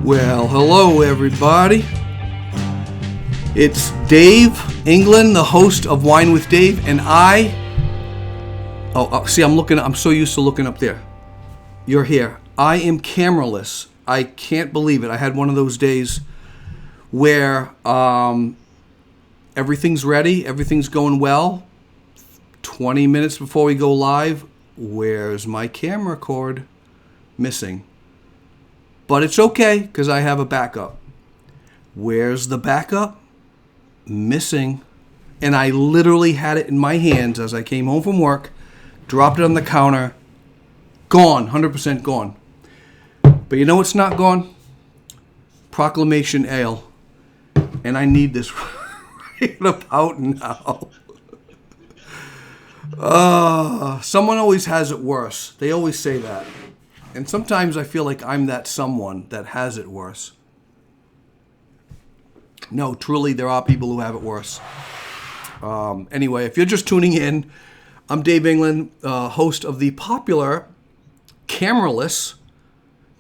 Well, hello everybody. It's Dave England, the host of Wine with Dave, and I'm so used to looking up there. You're here. I am cameraless. I can't believe it. I had one of those days where everything's ready, everything's going well. 20 minutes before we go live, where's my camera cord? Missing. But it's okay, because I have a backup. Where's the backup? Missing. And I literally had it in my hands as I came home from work, dropped it on the counter, gone, 100% gone. But you know what's not gone? Proclamation Ale. And I need this right about now. Someone always has it worse. They always say that. And sometimes I feel like I'm that someone that has it worse. No, truly, there are people who have it worse. Anyway, if you're just tuning in, I'm Dave England, host of the popular cameraless,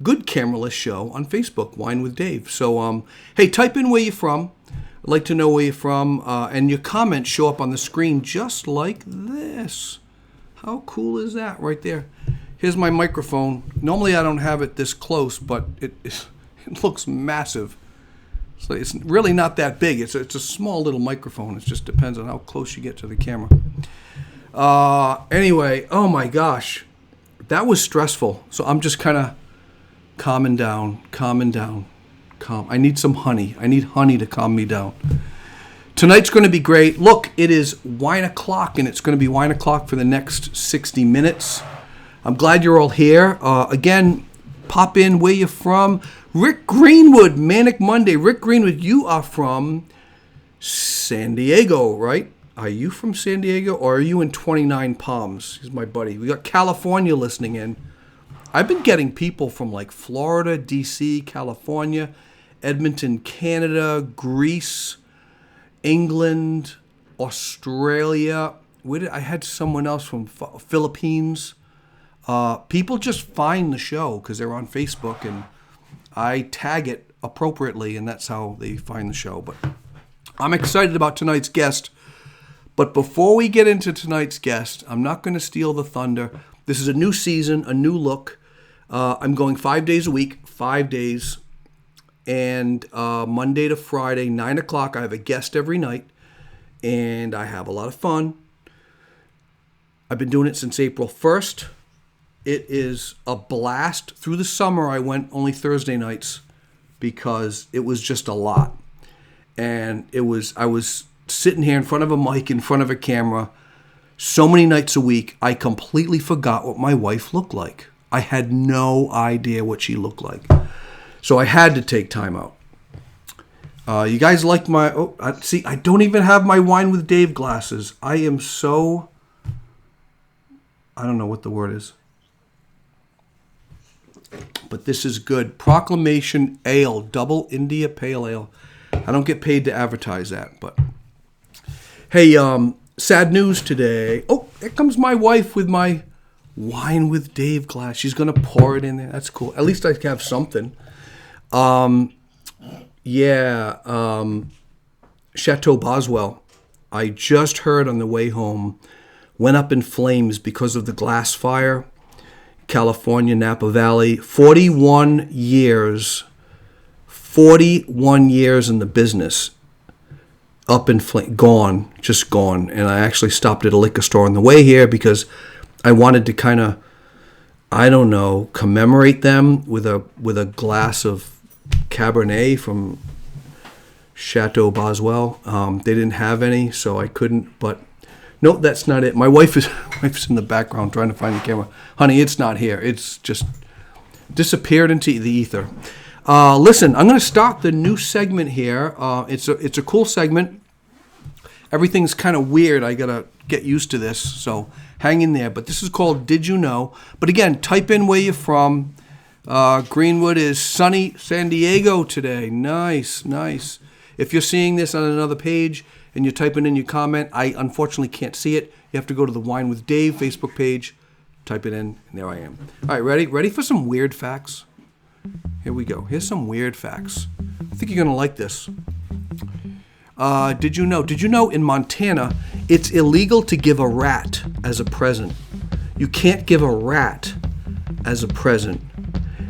good cameraless show on Facebook, Wine with Dave. So, hey, type in where you're from. I'd like to know where you're from. And your comments show up on the screen just like this. How cool is that right there? Here's my microphone. Normally I don't have it this close, but it looks massive. So it's really not that big. It's a small little microphone. It just depends on how close you get to the camera. Anyway, oh my gosh. That was stressful. So I'm just kind of calming down. I need some honey. I need honey to calm me down. Tonight's going to be great. Look, it is wine o'clock, and it's going to be wine o'clock for the next 60 minutes. I'm glad you're all here. Again, pop in where you're from. Rick Greenwood, Manic Monday. Rick Greenwood, you are from San Diego, right? Are you from San Diego, or are you in 29 Palms? He's my buddy. We got California listening in. I've been getting people from like Florida, D.C., California, Edmonton, Canada, Greece, England, Australia. I had someone else from Philippines. People just find the show because they're on Facebook, and I tag it appropriately, and that's how they find the show. But I'm excited about tonight's guest. But before we get into tonight's guest, I'm not going to steal the thunder. This is a new season, a new look. I'm going 5 days a week, 5 days. And Monday to Friday, 9 o'clock, I have a guest every night. And I have a lot of fun. I've been doing it since April 1st. It is a blast. Through the summer, I went only Thursday nights because it was just a lot. And I was sitting here in front of a mic, in front of a camera, so many nights a week, I completely forgot what my wife looked like. I had no idea what she looked like. So I had to take time out. You guys like my... I don't even have my Wine with Dave glasses. I am so... I don't know what the word is. But this is good. Proclamation Ale, Double India Pale Ale. I don't get paid to advertise that, but... Hey, sad news today. Oh, there comes my wife with my Wine with Dave glass. She's going to pour it in there. That's cool. At least I have something. Chateau Boswell. I just heard on the way home, went up in flames because of the glass fire. California, Napa Valley, 41 years in the business, up in flame, gone, just gone. And I actually stopped at a liquor store on the way here because I wanted to kind of, commemorate them with a glass of Cabernet from Chateau Boswell. They didn't have any, so I couldn't, but no, that's not it. My wife's in the background trying to find the camera. Honey, it's not here. It's just disappeared into the ether. Listen, I'm going to start the new segment here. It's a cool segment. Everything's kind of weird. I got to get used to this, so hang in there. But this is called Did You Know? But again, type in where you're from. Greenwood is sunny San Diego today. Nice. If you're seeing this on another page, and you're typing in your comment, I unfortunately can't see it. You have to go to the Wine with Dave Facebook page, type it in, and there I am. All right, ready? Ready for some weird facts? Here we go. Here's some weird facts. I think you're going to like this. Did you know in Montana, it's illegal to give a rat as a present? You can't give a rat as a present,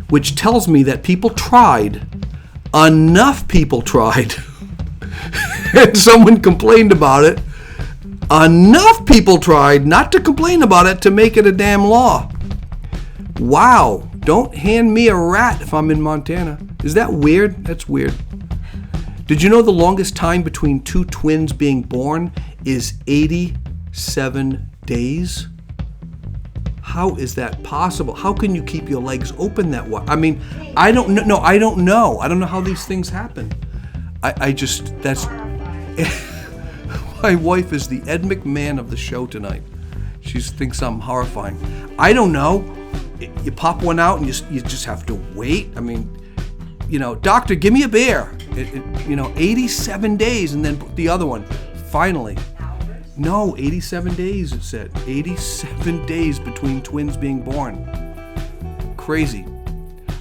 which tells me that people tried. Enough people tried. And someone complained about it. Enough people tried not to complain about it to make it a damn law. Wow. Don't hand me a rat if I'm in Montana. Is that weird? That's weird. Did you know the longest time between two twins being born is 87 days? How is that possible? How can you keep your legs open that way? I mean, I don't know. No, I don't know. I don't know how these things happen. That's... My wife is the Ed McMahon of the show tonight. She thinks I'm horrifying. I don't know. You pop one out and you just have to wait. I mean, doctor, give me a bear. 87 days, and then the other one, finally. No, 87 days, it said. 87 days between twins being born. Crazy.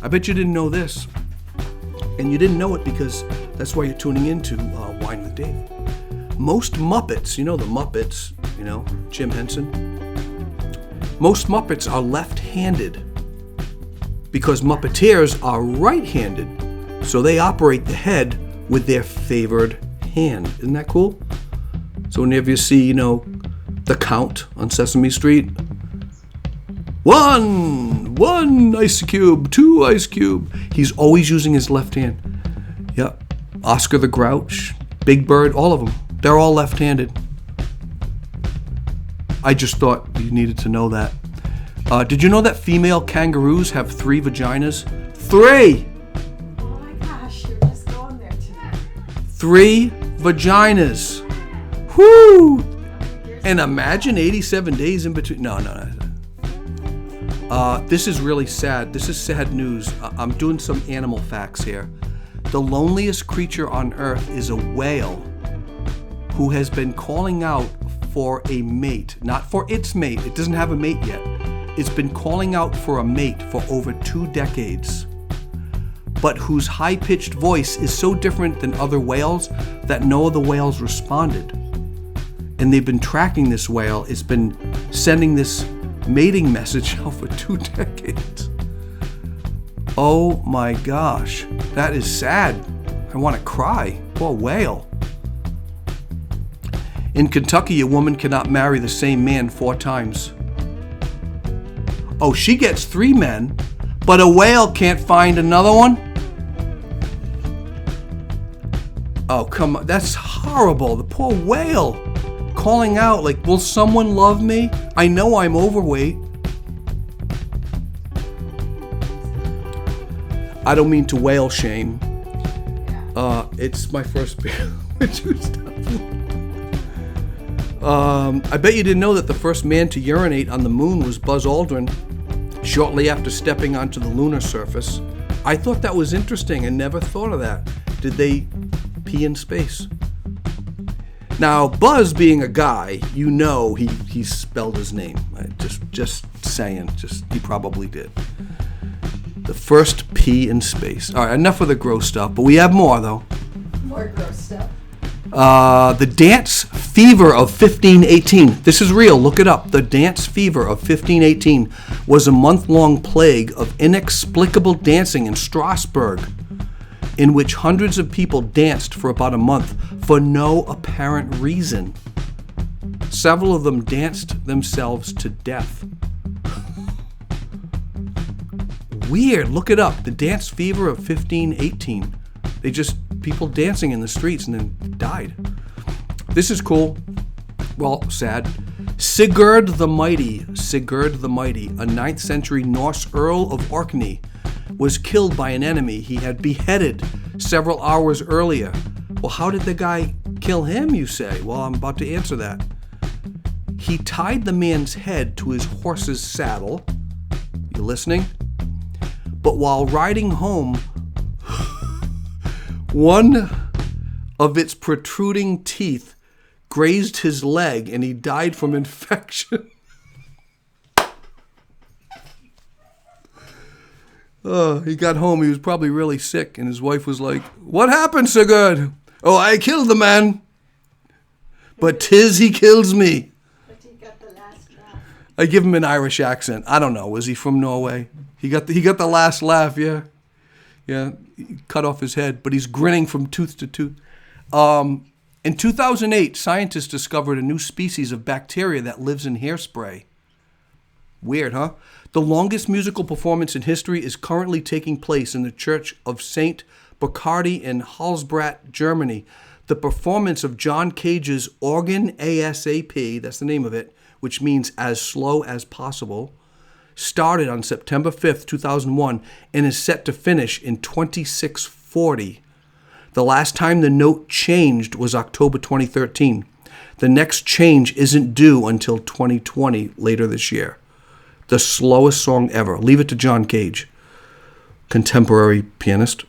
I bet you didn't know this. And you didn't know it because that's why you're tuning into Wine with Dave. Most Muppets, the Muppets, Jim Henson. Most Muppets are left-handed because Muppeteers are right-handed. So they operate the head with their favored hand. Isn't that cool? So whenever you see, the Count on Sesame Street, one ice cube, 2 ice cube. He's always using his left hand. Yep. Oscar the Grouch, Big Bird, all of them. They're all left-handed. I just thought you needed to know that. Did you know that female kangaroos have 3 vaginas? 3! Oh my gosh, you're just going there tonight. 3 vaginas. Whoo! And imagine 87 days in between. No. This is really sad. This is sad news. I'm doing some animal facts here. The loneliest creature on Earth is a whale who has been calling out for a mate. Not for its mate. It doesn't have a mate yet. It's been calling out for a mate for over 2 decades. But whose high-pitched voice is so different than other whales that no other whales responded. And they've been tracking this whale. It's been sending this mating message out for 2 decades. Oh my gosh, that is sad. I want to cry. Poor whale. In Kentucky, a woman cannot marry the same man 4 times. Oh, she gets 3 men, but a whale can't find another one? Oh, come on. That's horrible. The poor whale calling out like, will someone love me? I know I'm overweight. I don't mean to whale shame. It's my first beer. I bet you didn't know that the first man to urinate on the moon was Buzz Aldrin shortly after stepping onto the lunar surface. I thought that was interesting and never thought of that. Did they pee in space? Now, Buzz being a guy, he spelled his name. Just saying, he probably did. The first pee in space. All right, enough of the gross stuff, but we have more though. More gross stuff. The dance fever of 1518. This is real. Look it up. The dance fever of 1518 was a month-long plague of inexplicable dancing in Strasbourg, in which hundreds of people danced for about a month for no apparent reason. Several of them danced themselves to death. Weird. Look it up. The dance fever of 1518. People dancing in the streets and then died. This is cool. Well, sad. Sigurd the Mighty, a 9th century Norse Earl of Orkney, was killed by an enemy he had beheaded several hours earlier. Well, how did the guy kill him, you say? Well, I'm about to answer that. He tied the man's head to his horse's saddle. You listening? But while riding home, one of its protruding teeth grazed his leg and he died from infection. He got home. He was probably really sick, and his wife was like, "What happened so good?" "Oh, I killed the man, but 'tis he kills me." But he got the last laugh. I give him an Irish accent. I don't know. Was he from Norway? He got the last laugh. Yeah. He cut off his head, but he's grinning from tooth to tooth. In 2008, scientists discovered a new species of bacteria that lives in hairspray. Weird, huh? The longest musical performance in history is currently taking place in the Church of St. Burkhardi in Hallsbracht, Germany. The performance of John Cage's Organ ASAP, that's the name of it, which means as slow as possible, started on September 5th, 2001, and is set to finish in 2640. The last time the note changed was October 2013. The next change isn't due until 2020, later this year. The slowest song ever. Leave it to John Cage, contemporary pianist.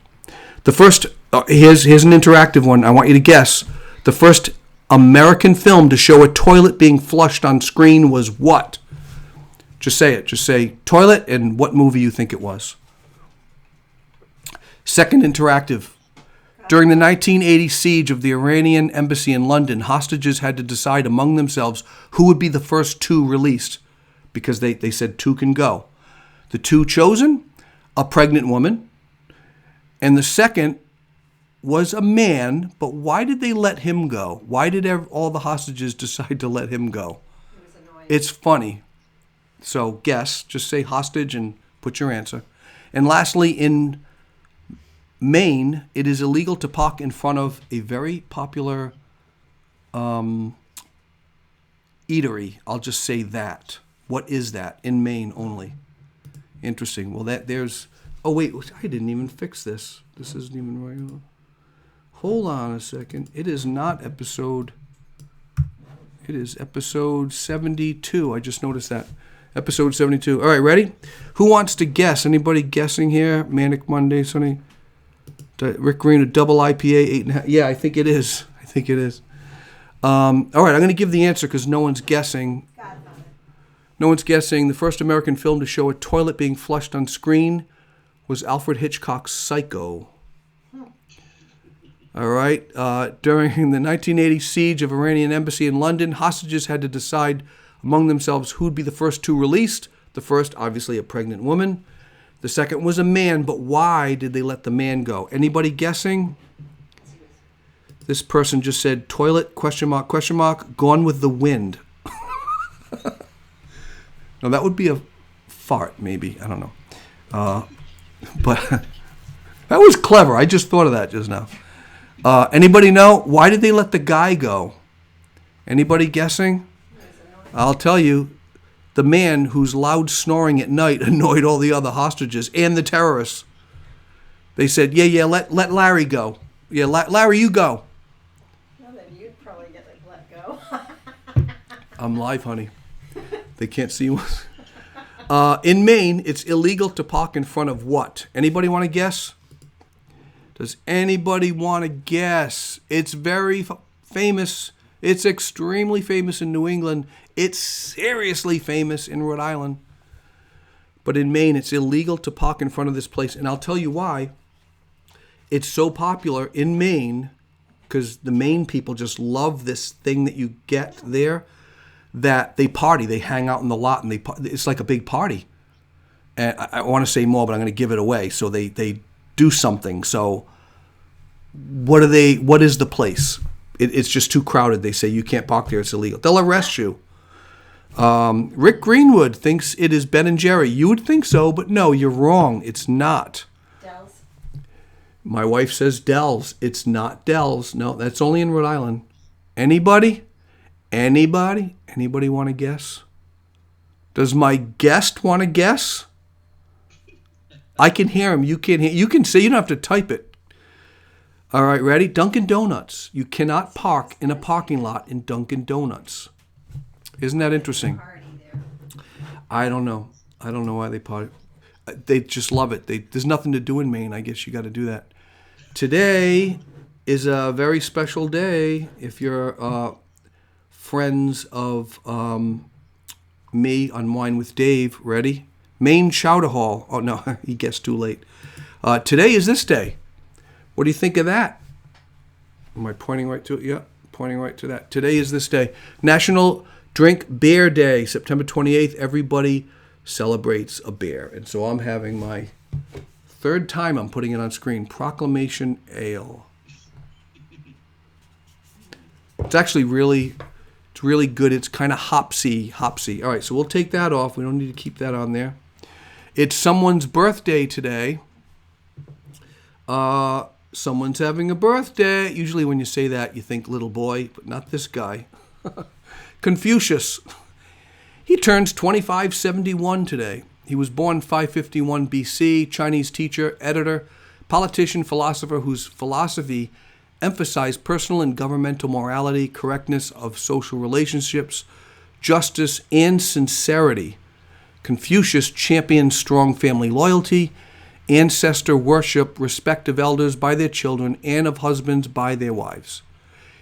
The first, here's an interactive one. I want you to guess. The first American film to show a toilet being flushed on screen was what? Just say it. Just say toilet and what movie you think it was. Second interactive. During the 1980 siege of the Iranian embassy in London, hostages had to decide among themselves who would be the first two released, because they said two can go. The two chosen, a pregnant woman, and the second was a man, but why did they let him go? Why did all the hostages decide to let him go? He was annoying. It's funny. So guess, just say hostage and put your answer. And lastly, in Maine, it is illegal to park in front of a very popular eatery. I'll just say that. What is that? In Maine only. Interesting. Well, there's... Oh, wait. I didn't even fix this. This isn't even right. Hold on a second. It is not episode... It is episode 72. I just noticed that. Episode 72. All right, ready? Who wants to guess? Anybody guessing here? Manic Monday, Sonny? Rick Green, a double IPA, 8.5. Yeah, I think it is. All right, I'm going to give the answer because no one's guessing. No one's guessing. The first American film to show a toilet being flushed on screen was Alfred Hitchcock's Psycho. All right. During the 1980 siege of Iranian embassy in London, hostages had to decide among themselves who'd be the first two released. The first, obviously, a pregnant woman. The second was a man, but why did they let the man go? Anybody guessing? This person just said toilet, question mark, Gone with the Wind. No, that would be a fart, maybe. I don't know. But that was clever. I just thought of that just now. Anybody know? Why did they let the guy go? Anybody guessing? I'll tell you. The man whose loud snoring at night annoyed all the other hostages and the terrorists. They said, yeah, let Larry go. Yeah, Larry, you go. Well, then you'd probably get let go. I'm live, honey. They can't see you. In Maine, it's illegal to park in front of what? Anybody want to guess? Does anybody want to guess? It's very famous. It's extremely famous in New England. It's seriously famous in Rhode Island. But in Maine, it's illegal to park in front of this place. And I'll tell you why. It's so popular in Maine, because the Maine people just love this thing that you get there, that they party. They hang out in the lot, and it's like a big party. And I want to say more, but I'm going to give it away. So they do something. So what is the place? It's just too crowded. They say you can't park there. It's illegal. They'll arrest you. Rick Greenwood thinks it is Ben and Jerry. You would think so, but no, you're wrong. It's not. Dells. My wife says Dells. It's not Dells. No, that's only in Rhode Island. Anybody? Anybody want to guess? Does my guest want to guess? I can hear him. You can't hear. You can say. You don't have to type it. All right, ready? Dunkin' Donuts. You cannot park in a parking lot in Dunkin' Donuts. Isn't that interesting? I don't know. I don't know why they party. They just love it. There's nothing to do in Maine. I guess you got to do that. Today is a very special day. If you're friends of me on Wine with Dave, ready? Maine Chowder Hall. Oh, no, he guessed too late. Today is this day. What do you think of that? Am I pointing right to it? Yeah, pointing right to that. Today is this day. National Drink Beer Day, September 28th. Everybody celebrates a beer. And so I'm having my third time I'm putting it on screen. Proclamation Ale. It's actually really good. It's kind of hopsy. All right, so we'll take that off. We don't need to keep that on there. It's someone's birthday today. Someone's having a birthday. Usually when you say that, you think little boy, but not this guy. Confucius. He turns 2571 today. He was born 551 BC, Chinese teacher, editor, politician, philosopher whose philosophy emphasized personal and governmental morality, correctness of social relationships, justice, and sincerity. Confucius championed strong family loyalty, ancestor worship, respect of elders by their children, and of husbands by their wives.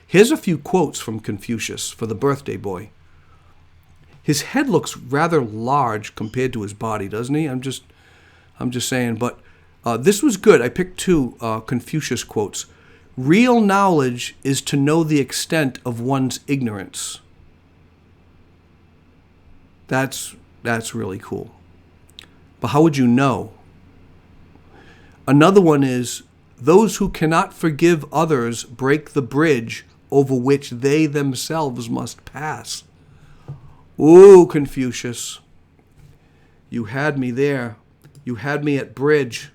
Here's a few quotes from Confucius for the birthday boy. His head looks rather large compared to his body, doesn't he? I'm just saying, but this was good. I picked two Confucius quotes. Real knowledge is to know the extent of one's ignorance. That's really cool. But how would you know? Another one is, those who cannot forgive others break the bridge over which they themselves must pass. Ooh, Confucius. You had me there. You had me at bridge.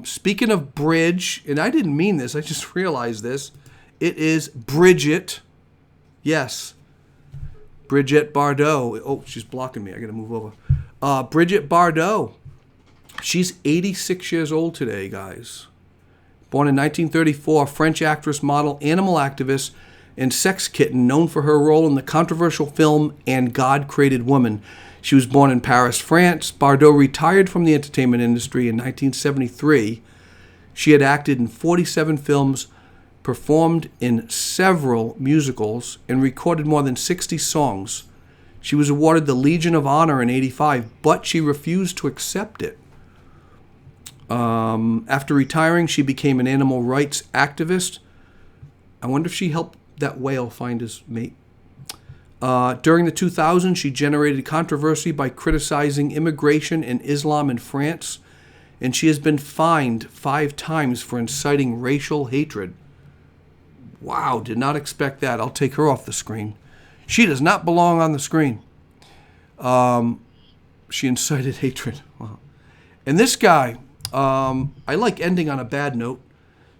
Speaking of bridge, and I didn't mean this, I just realized this. It is Bridgette. Yes. Bridgette Bardot. Oh, she's blocking me. I got to move over. Bridgette Bardot. She's 86 years old today, guys. Born in 1934, French actress, model, animal activist, and sex kitten, known for her role in the controversial film And God Created Woman. She was born in Paris, France. Bardot retired from the entertainment industry in 1973. She had acted in 47 films, performed in several musicals, and recorded more than 60 songs. She was awarded the Legion of Honor in 1985, but she refused to accept it. After retiring, she became an animal rights activist. I wonder if she helped that whale find his mate. During the 2000s, she generated controversy by criticizing immigration and Islam in France, and she has been fined 5 times for inciting racial hatred. Wow, did not expect that. I'll take her off the screen. She does not belong on the screen. She incited hatred. Wow. And this guy, I like ending on a bad note.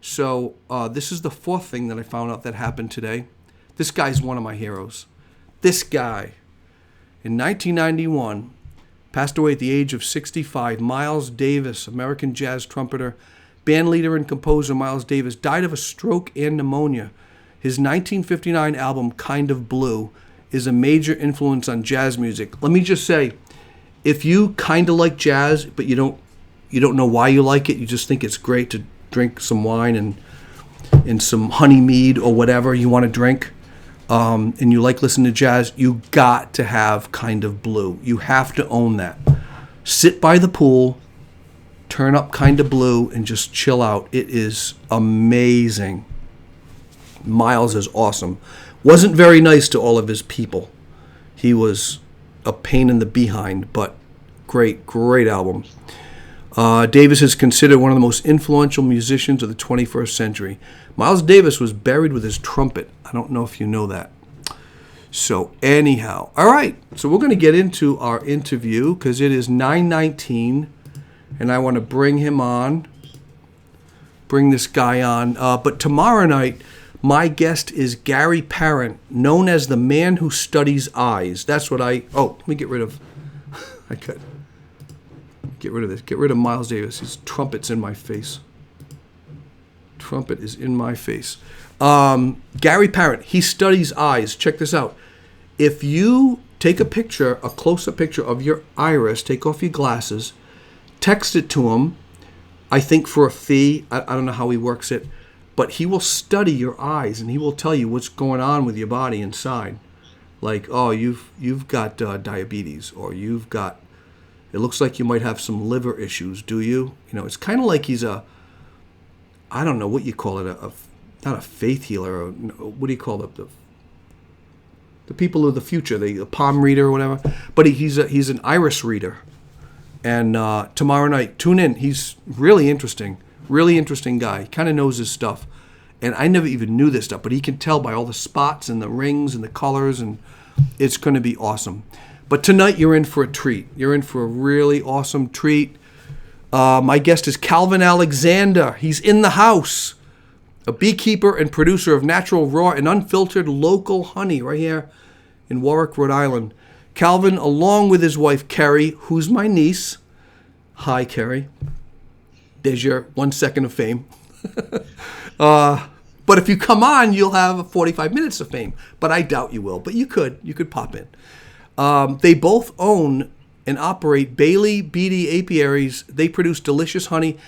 So this is the 4th thing that I found out that happened today. This guy's one of my heroes. This guy, in 1991, passed away at the age of 65. Miles Davis, American jazz trumpeter, band leader and composer Miles Davis, died of a stroke and pneumonia. His 1959 album, Kind of Blue, is a major influence on jazz music. Let me just say, if you kind of like jazz, but you don't know why you like it, you just think it's great to drink some wine and some honey mead or whatever you want to drink, and you like listening to jazz, you got to have Kind of Blue. You have to own that. Sit by the pool, turn up Kind of Blue, and just chill out. It is amazing. Miles is awesome. Wasn't very nice to all of his people. He was a pain in the behind, but great album. Davis is considered one of the most influential musicians of the 21st century. Miles Davis was buried with his trumpet. I don't know if you know that. So anyhow, all right. So we're going to get into our interview because it is 9:19, and I want to bring him on, bring this guy on. But tomorrow night, my guest is Gary Parent, known as the man who studies eyes. That's what let me get rid of, I could. Get rid of this. Get rid of Miles Davis. His trumpet's in my face. Trumpet is in my face. Gary Parent, he studies eyes. Check this out. If you take a close-up picture of your iris, take off your glasses, text it to him, I think for a fee. I don't know how he works it, but he will study your eyes, and he will tell you what's going on with your body inside. Like, oh, you've got diabetes, or you've got It looks like you might have some liver issues, do you? It's kind of like he's I don't know what you call it, not a faith healer, or what do you call it? The people of the future, the palm reader or whatever. But he's an iris reader. And tomorrow night, tune in. He's really interesting guy. He kind of knows his stuff. And I never even knew this stuff, but he can tell by all the spots and the rings and the colors, and it's going to be awesome. But tonight you're in for a treat. You're in for a really awesome treat. My guest is Calvin Alexander. He's in the house. A beekeeper and producer of natural, raw, and unfiltered local honey right here in Warwick, Rhode Island. Calvin, along with his wife, Kerry, who's my niece. Hi, Kerry. There's your 1 second of fame. But if you come on, you'll have 45 minutes of fame. But I doubt you will. But you could pop in. They both own and operate Bailey Beatty Apiaries. They produce delicious honey.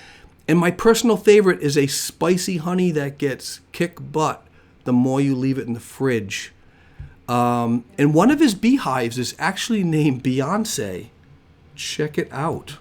And my personal favorite is a spicy honey that gets kick butt the more you leave it in the fridge. And one of his beehives is actually named Beyonce. Check it out.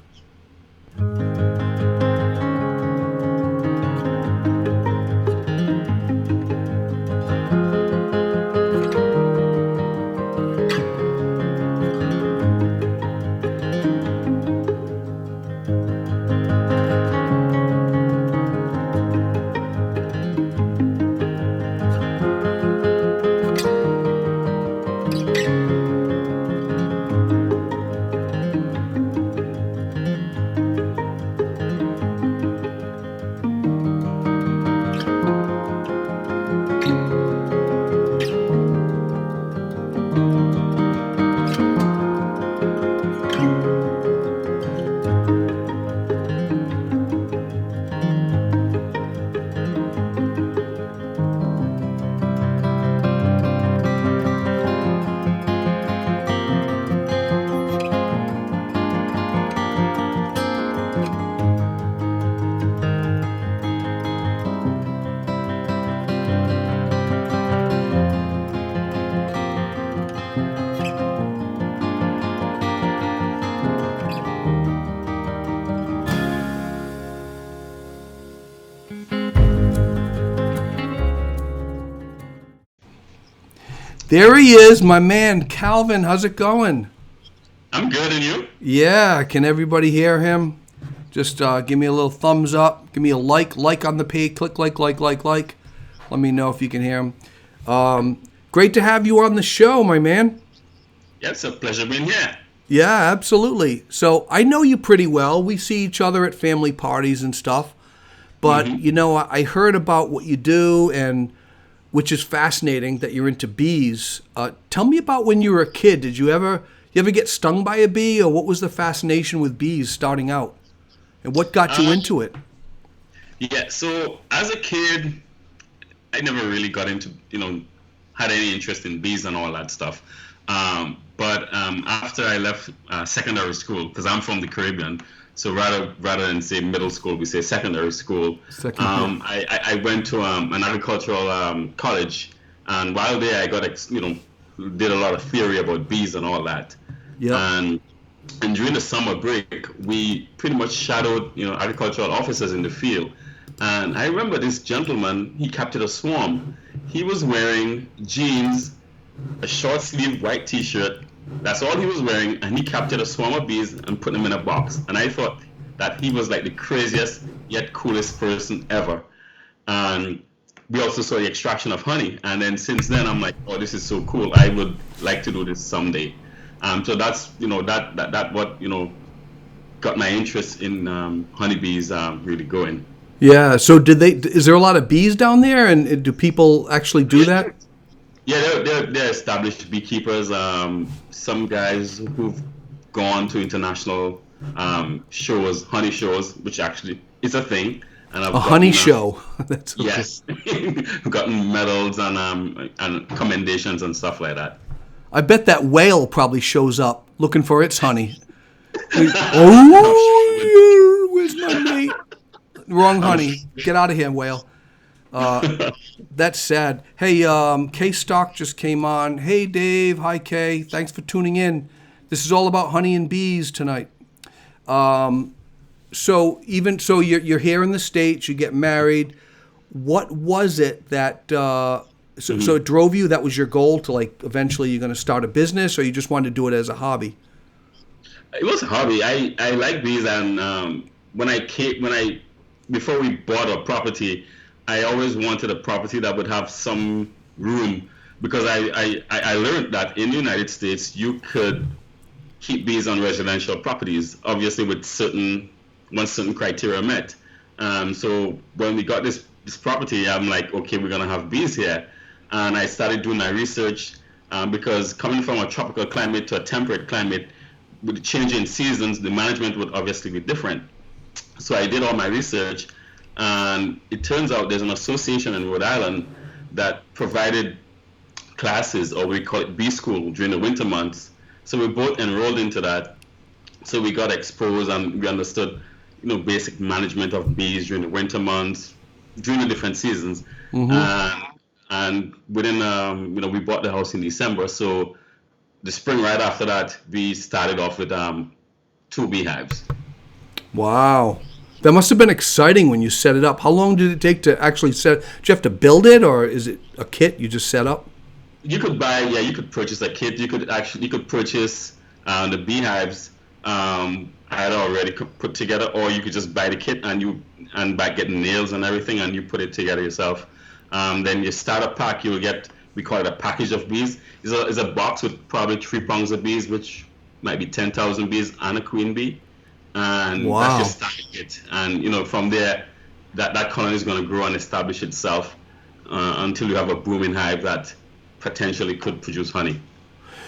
There he is, my man, Calvin. How's it going? I'm good, and you? Yeah, can everybody hear him? Just give me a little thumbs up. Give me a like on the page. Click like. Let me know if you can hear him. Great to have you on the show, my man. Yeah, it's a pleasure being here. Yeah, absolutely. So I know you pretty well. We see each other at family parties and stuff. But, I heard about what you do, and which is fascinating that you're into bees. Tell me about when you were a kid. Did you ever get stung by a bee, or what was the fascination with bees starting out? And what got you into it? Yeah, so as a kid, I never really got into, had any interest in bees and all that stuff. But after I left secondary school, because I'm from the Caribbean, so rather than say middle school, we say secondary school. I went to an agricultural college, and while there, I got did a lot of theory about bees and all that. Yeah. And during the summer break, we pretty much shadowed agricultural officers in the field. And I remember this gentleman, he captured a swarm. He was wearing jeans, a short sleeve white t-shirt. That's all he was wearing, and he captured a swarm of bees and put them in a box. And I thought that he was like the craziest yet coolest person ever. And we also saw the extraction of honey. And then since then, I'm like, oh, this is so cool. I would like to do this someday. So that's that what got my interest in honeybees really going. Yeah. So is there a lot of bees down there, and do people actually do that? Yeah, they're established beekeepers. Some guys who've gone to international shows, honey shows, which actually is a thing. And I've honey show. That's okay. Yes, I've gotten medals and commendations and stuff like that. I bet that whale probably shows up looking for its honey. Oh, where's my mate? Wrong honey. Get out of here, whale. That's sad. Hey, Kay Stock just came on. Hey, Dave. Hi, Kay. Thanks for tuning in. This is all about honey and bees tonight. So even so, you're here in the States. You get married. What was it that so it drove you? That was your goal to like eventually you're going to start a business, or you just wanted to do it as a hobby? It was a hobby. I like bees, and before we bought a property, I always wanted a property that would have some room, because I learned that in the United States you could keep bees on residential properties, obviously with certain criteria met. So when we got this property, I'm like, okay, we're gonna have bees here, and I started doing my research, because coming from a tropical climate to a temperate climate, with the change in seasons, the management would obviously be different. So I did all my research, and it turns out there's an association in Rhode Island that provided classes, or we call it bee school, during the winter months. So we both enrolled into that. So we got exposed and we understood, basic management of bees during the winter months, during the different seasons. And within, we bought the house in December. So the spring right after that, we started off with 2 beehives. Wow. That must have been exciting when you set it up. How long did it take to actually set? Did you have to build it, or is it a kit you just set up? You could you could purchase a kit. You could purchase the beehives I had already put together, or you could just buy the kit and by getting nails and everything, and you put it together yourself. Then your starter pack, you'll get, we call it a package of bees. It's a box with probably 3 pounds of bees, which might be 10,000 bees and a queen bee. And wow. That's your starter kit. And from there, that colony is going to grow and establish itself until you have a booming hive that potentially could produce honey.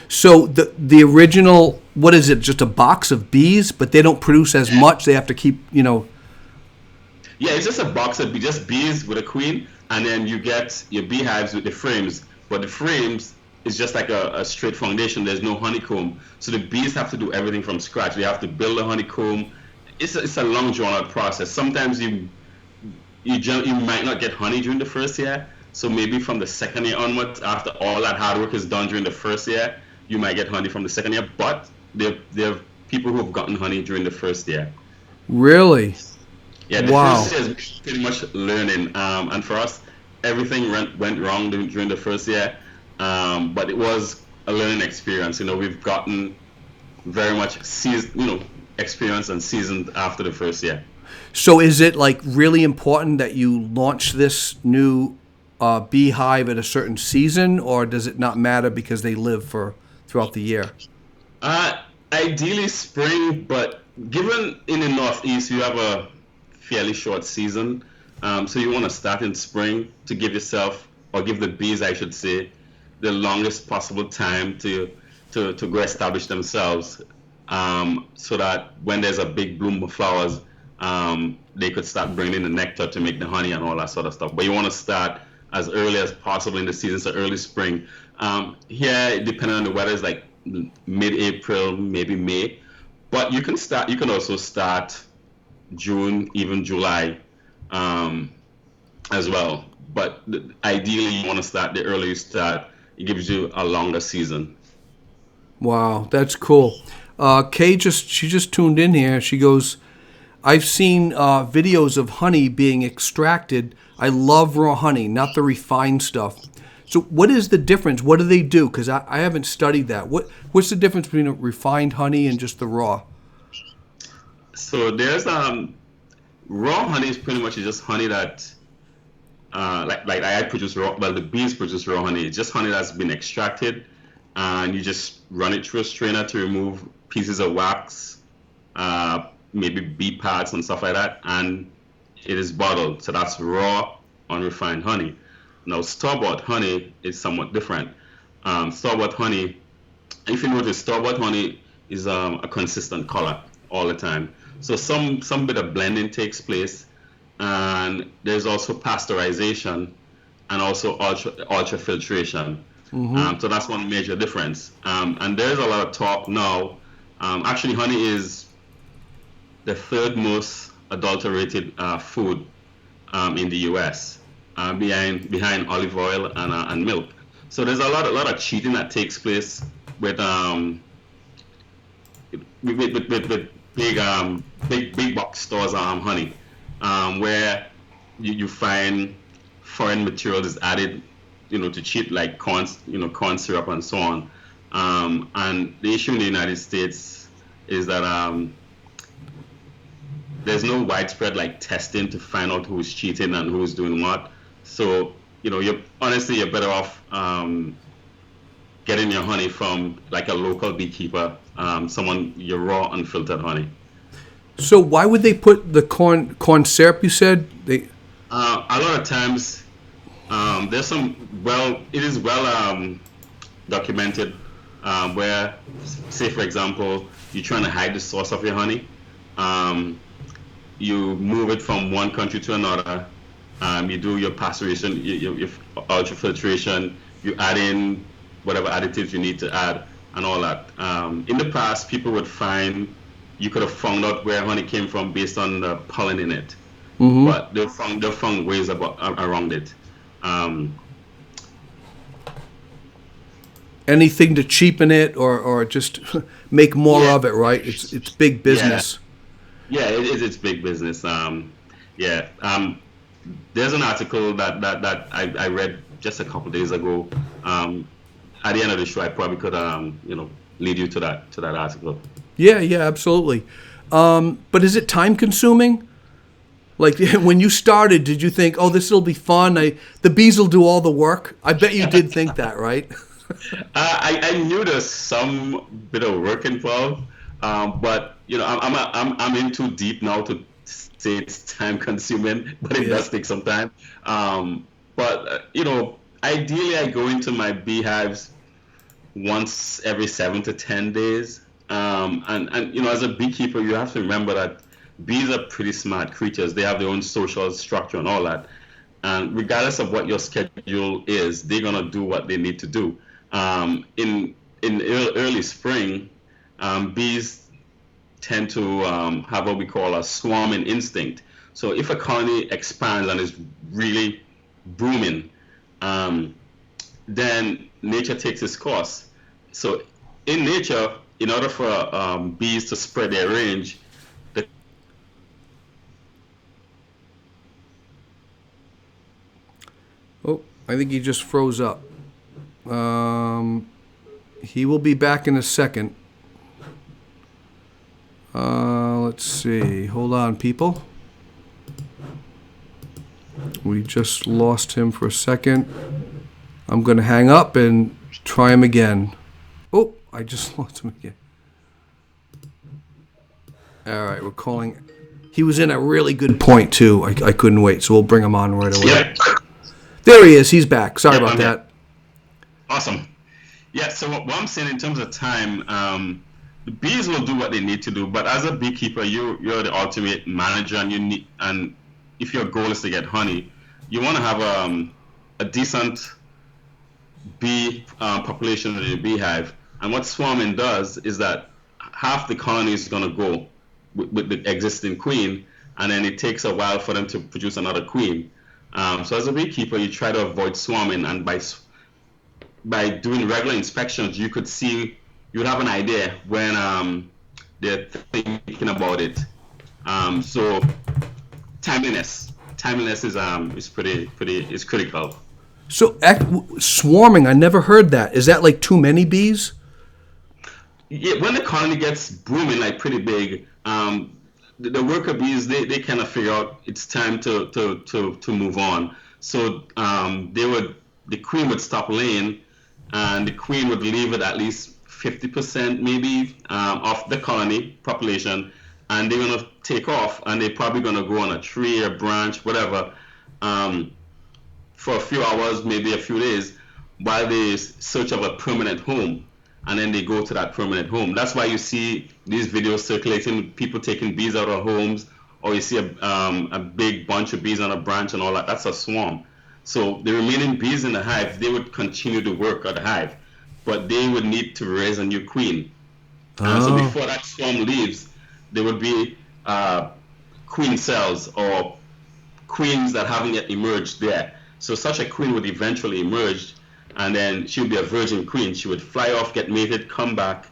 So the original, what is it? Just a box of bees, but they don't produce as much. They have to keep, Yeah, it's just a box of just bees with a queen, and then you get your beehives with the frames. But the frames is just like a straight foundation. There's no honeycomb, so the bees have to do everything from scratch. They have to build a honeycomb. It's a long drawn out process. Sometimes you might not get honey during the first year. So maybe from the second year onwards, after all that hard work is done during the first year, you might get honey from the second year. But there are people who have gotten honey during the first year. Really? Yeah, the wow. first year is pretty much learning. And for us, everything went wrong during the first year. But it was a learning experience. We've gotten very much experience and seasoned after the first year. So is it like really important that you launch this new beehive at a certain season, or does it not matter because they live throughout the year? Ideally spring, but given in the Northeast you have a fairly short season, so you want to start in spring to give yourself, or give the bees, I should say, the longest possible time to go establish themselves, so that when there's a big bloom of flowers, they could start bringing in the nectar to make the honey and all that sort of stuff. But you want to start as early as possible in the season, so early spring. Here, depending on the weather, it's like mid-April, maybe May. But you can also start June, even July, as well. But ideally, you want to start the earlier you start. It gives you a longer season. Wow, that's cool. Kay she just tuned in here. She goes, I've seen videos of honey being extracted. I love raw honey, not the refined stuff. So what is the difference? What do they do? Because I haven't studied that. What's the difference between a refined honey and just the raw? So there's raw honey is pretty much just honey that like I produce raw. Well, the bees produce raw honey. It's just honey that's been extracted, and you just run it through a strainer to remove pieces of wax, maybe bee parts and stuff like that, and it is bottled. So that's raw, unrefined honey. Now, store-bought honey is somewhat different. Store-bought honey, if you notice, store-bought honey is a consistent color all the time. So some bit of blending takes place, and there's also pasteurization and also ultrafiltration. Mm-hmm. So that's one major difference. And there's a lot of talk now. Actually, honey is the 3rd most adulterated food in the U.S. Behind olive oil and milk. So there's a lot of cheating that takes place with big box stores honey, where you find foreign material is added, to cheat like corn, corn syrup and so on. And the issue in the United States is that there's no widespread like testing to find out who's cheating and who's doing what. So you're better off getting your honey from like a local beekeeper, someone your raw unfiltered honey. So why would they put the corn syrup? You said they. A lot of times, there's it is well documented where, say for example, you're trying to hide the source of your honey. You move it from one country to another. You do your pasteurization, your ultrafiltration. You add in whatever additives you need to add and all that. In the past, people would find you could have found out where honey came from based on the pollen in it, but they found ways around it. Anything to cheapen it or just make more of it, right? It's big business. Yeah, it's big business. There's an article that I read just a couple days ago. At the end of the show, I probably could lead you to that article. Yeah, absolutely. But is it time consuming? Like when you started, did you think, "Oh, this will be fun. The bees will do all the work"? I bet you did think that, right? I knew there's some bit of work involved, but I'm in too deep now to say it's time consuming, but it does take some time. But ideally, I go into my beehives once every 7 to 10 days. And as a beekeeper, you have to remember that bees are pretty smart creatures. They have their own social structure and all that. And regardless of what your schedule is, they're gonna do what they need to do. In early spring, bees tend to have what we call a swarming instinct. So if a colony expands and is really booming, then nature takes its course. So in nature, in order for bees to spread their range, I think he just froze up. He will be back in a second. Let's see. Hold on, people. We just lost him for a second. I'm going to hang up and try him again. Oh, I just lost him again. All right, we're calling. He was in a really good point, too. I couldn't wait, so we'll bring him on right away. Yeah. There he is. He's back. Sorry about that. Awesome. Yeah, so what I'm saying in terms of time, the bees will do what they need to do, but as a beekeeper, you're the ultimate manager, and if your goal is to get honey, you want to have a decent bee population in your beehive. And what swarming does is that half the colony is going to go with the existing queen, and then it takes a while for them to produce another queen. So as a beekeeper, you try to avoid swarming, and by doing regular inspections, you would have an idea when they're thinking about it. So timeliness is critical. So swarming, I never heard that. Is that like too many bees? Yeah, when the colony gets booming, like pretty big, the worker bees they kind of figure out it's time to move on. So the queen would stop laying, and the queen would leave at least 50% maybe of the colony population, and they're gonna take off, and they're probably gonna go on a tree or branch, whatever, for a few hours, maybe a few days, while they search of a permanent home, and then they go to that permanent home. That's why you see these videos circulating, people taking bees out of homes, or you see a big bunch of bees on a branch and all that. That's a swarm. So the remaining bees in the hive, they would continue to work at the hive, but they would need to raise a new queen. So before that swarm leaves, there would be queen cells or queens that haven't yet emerged there. So such a queen would eventually emerge, and then she would be a virgin queen. She would fly off, get mated, come back,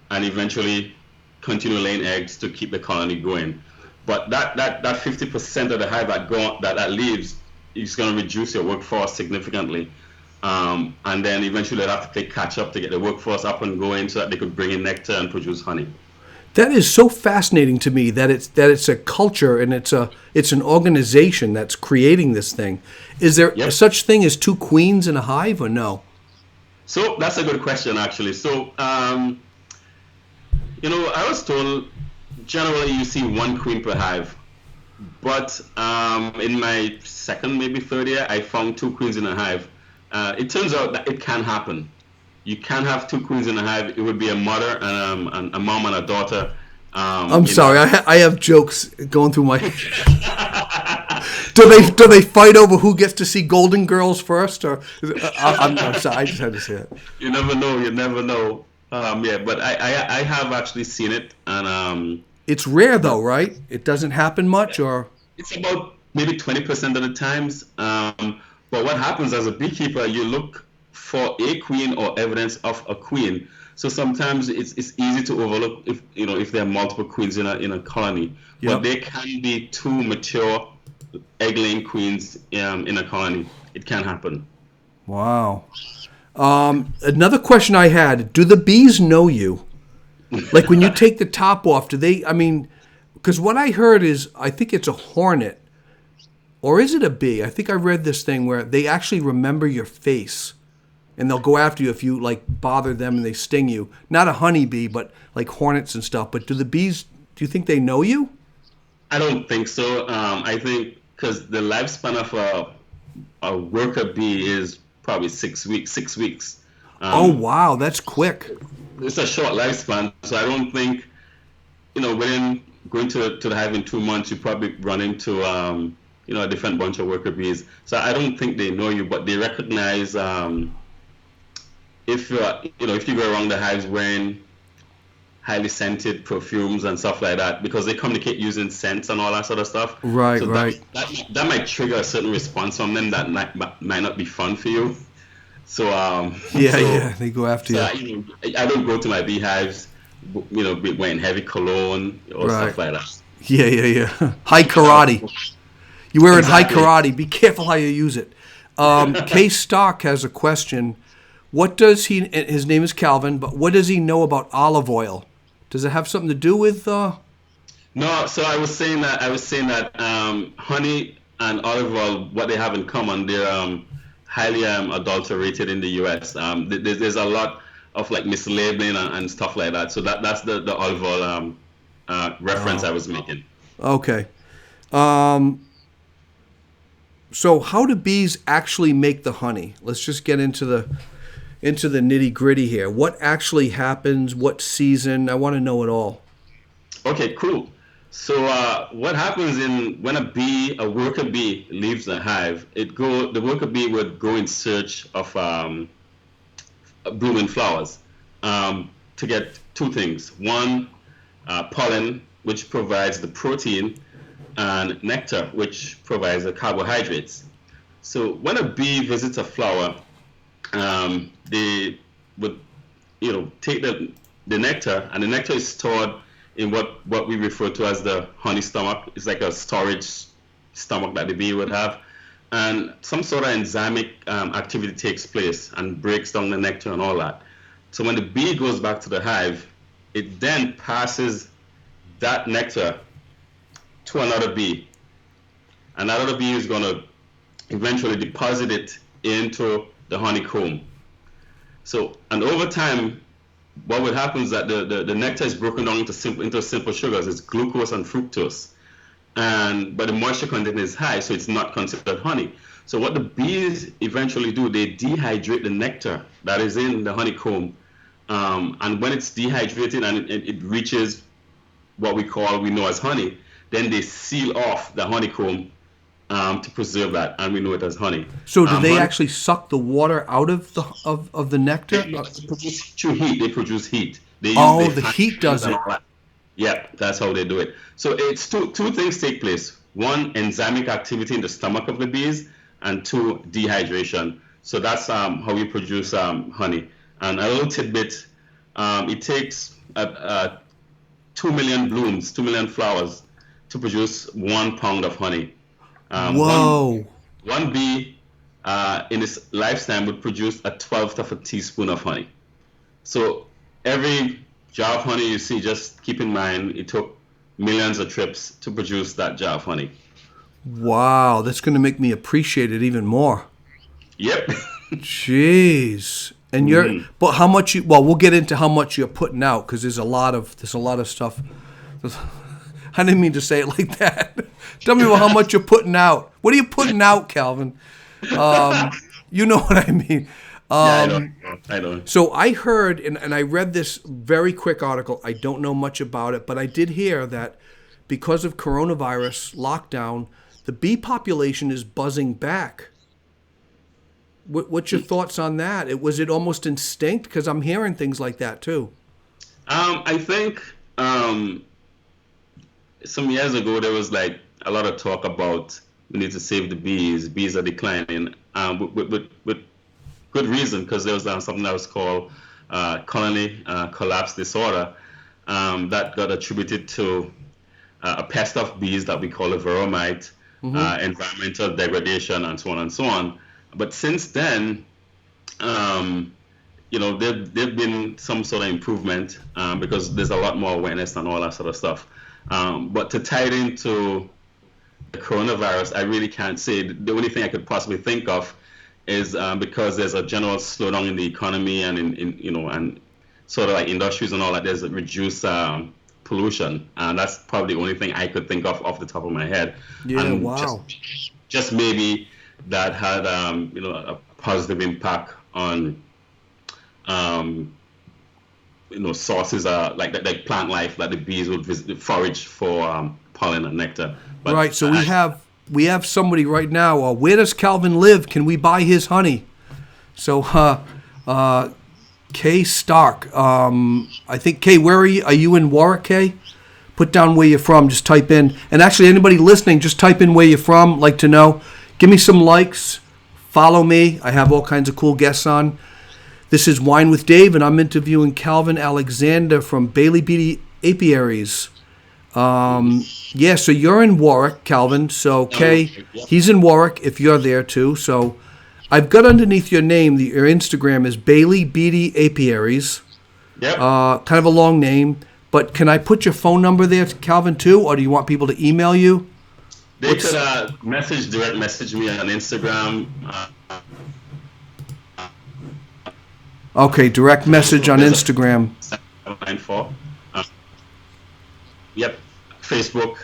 and eventually continue laying eggs to keep the colony going. But that 50% of the hive that leaves is going to reduce your workforce significantly. And then eventually they'll have to play catch up to get the workforce up and going so that they could bring in nectar and produce honey. That is so fascinating to me that it's a culture and it's an organization that's creating this thing. Is there Yep. such thing as two queens in a hive or no? So that's a good question, actually. So, I was told generally you see one queen per hive. But in my second, maybe third year, I found two queens in a hive. It turns out that it can happen. You can have two queens in a hive. It would be a mother and a mom and a daughter. I'm sorry, I have jokes going through my. Do they fight over who gets to see Golden Girls first, or I'm sorry, I just had to say it. You never know. You never know. But I have actually seen it, and It's rare though, right? It doesn't happen much, or it's about maybe 20% of the times. But what happens as a beekeeper, you look for a queen or evidence of a queen. So sometimes it's easy to overlook if there are multiple queens in a colony. Yep. But there can be two mature egg-laying queens in a colony. It can happen. wow. Another question I had: do the bees know you? Like when you take the top off, do they? I mean, because what I heard is, I think it's a hornet, or is it a bee? I think I read this thing where they actually remember your face, and they'll go after you if you like bother them and they sting you. Not a honeybee, but like hornets and stuff. But do the bees? Do you think they know you? I don't think so. I think because the lifespan of a worker bee is probably 6 weeks. 6 weeks. Oh wow, that's quick. It's a short lifespan, so I don't think, within going to the hive in 2 months, you probably run into, a different bunch of worker bees. So I don't think they know you, but they recognize if you go around the hives wearing highly scented perfumes and stuff like that, because they communicate using scents and all that sort of stuff. Right, so right. That might trigger a certain response from them that might not be fun for you. So Yeah, they go after you. I don't go to my beehives, wearing heavy cologne or Right. stuff like that. Yeah. High karate. You wear it high Exactly. karate. Be careful how you use it. K Stock has a question. What does he? His name is Calvin. But what does he know about olive oil? Does it have something to do with? No, so I was saying that honey and olive oil, what they have in common, they're highly adulterated in the U.S. There's a lot of like mislabeling and stuff like that. So that's the olive oil reference I was making. Okay. So how do bees actually make the honey? Let's just get into the nitty gritty here. What actually happens? What season? I want to know it all. Okay, cool. So what happens when a worker bee leaves the hive? The worker bee would go in search of blooming flowers to get two things. One, pollen, which provides the protein, and nectar, which provides the carbohydrates. So when a bee visits a flower, they would take the nectar, and the nectar is stored in what we refer to as the honey stomach. It's like a storage stomach that the bee would have, and some sort of enzymic activity takes place and breaks down the nectar and all that. So when the bee goes back to the hive, it then passes that nectar to another bee, and that other bee is going to eventually deposit it into the honeycomb. So, and over time, what would happen is that the nectar is broken down into simple sugars. It's glucose and fructose, but the moisture content is high, so it's not considered honey. So what the bees eventually do, they dehydrate the nectar that is in the honeycomb, and when it's dehydrated and it reaches what we know as honey, then they seal off the honeycomb to preserve that, and we know it as honey. So do they actually suck the water out of the nectar? They produce through heat. They produce heat. The heat does it. Yeah, that's how they do it. So it's two things take place. One, enzymic activity in the stomach of the bees, and two, dehydration. So that's how we produce honey. And a little tidbit, it takes 2 million blooms, 2 million flowers to produce 1 pound of honey. One Whoa. one bee in its lifetime would produce a twelfth of a teaspoon of honey. So every jar of honey you see, just keep in mind it took millions of trips to produce that jar of honey. Wow. That's going to make me appreciate it even more. Yep. Jeez. And but how much well, we'll get into how much you're putting out because there's a lot of stuff. I didn't mean to say it like that. Tell me about how much you're putting out. What are you putting out, Calvin? You know what I mean. Yeah, I know. So I heard, and I read this very quick article. I don't know much about it, but I did hear that because of coronavirus lockdown, the bee population is buzzing back. What's your thoughts on that? Was it almost instinct? Because I'm hearing things like that too. I think some years ago there was like a lot of talk about we need to save the bees. Bees are declining, with good reason, because there was something that was called colony collapse disorder that got attributed to a pest of bees that we call a veromite, environmental degradation, and so on and so on. But since then, there've been some sort of improvement because there's a lot more awareness and all that sort of stuff. But to tie it into the coronavirus, I really can't say. The only thing I could possibly think of is because there's a general slowdown in the economy and and sort of like industries and all that. There's a reduced pollution, and that's probably the only thing I could think of off the top of my head. Yeah, and wow. Just maybe that had a positive impact on sources like plant life, that the bees would forage for pollen and nectar. But right. So we have somebody right now. Where does Calvin live? Can we buy his honey? So, Kay Stark. I think Kay, where are you? Are you in Warwick, Kay? Put down where you're from. Just type in. And actually, anybody listening, just type in where you're from. Like to know. Give me some likes. Follow me. I have all kinds of cool guests on. This is Wine with Dave, and I'm interviewing Calvin Alexander from Bailey Beatty Apiaries. Yeah, so you're in Warwick, Calvin. So, Kay, he's in Warwick if you're there too. So, I've got underneath your name, your Instagram is Bailey Beatty Apiaries. Yep. Kind of a long name. But can I put your phone number there, Calvin, too? Or do you want people to email you? They could direct message me on Instagram. Okay, direct message on Instagram. 794. Yep. Facebook.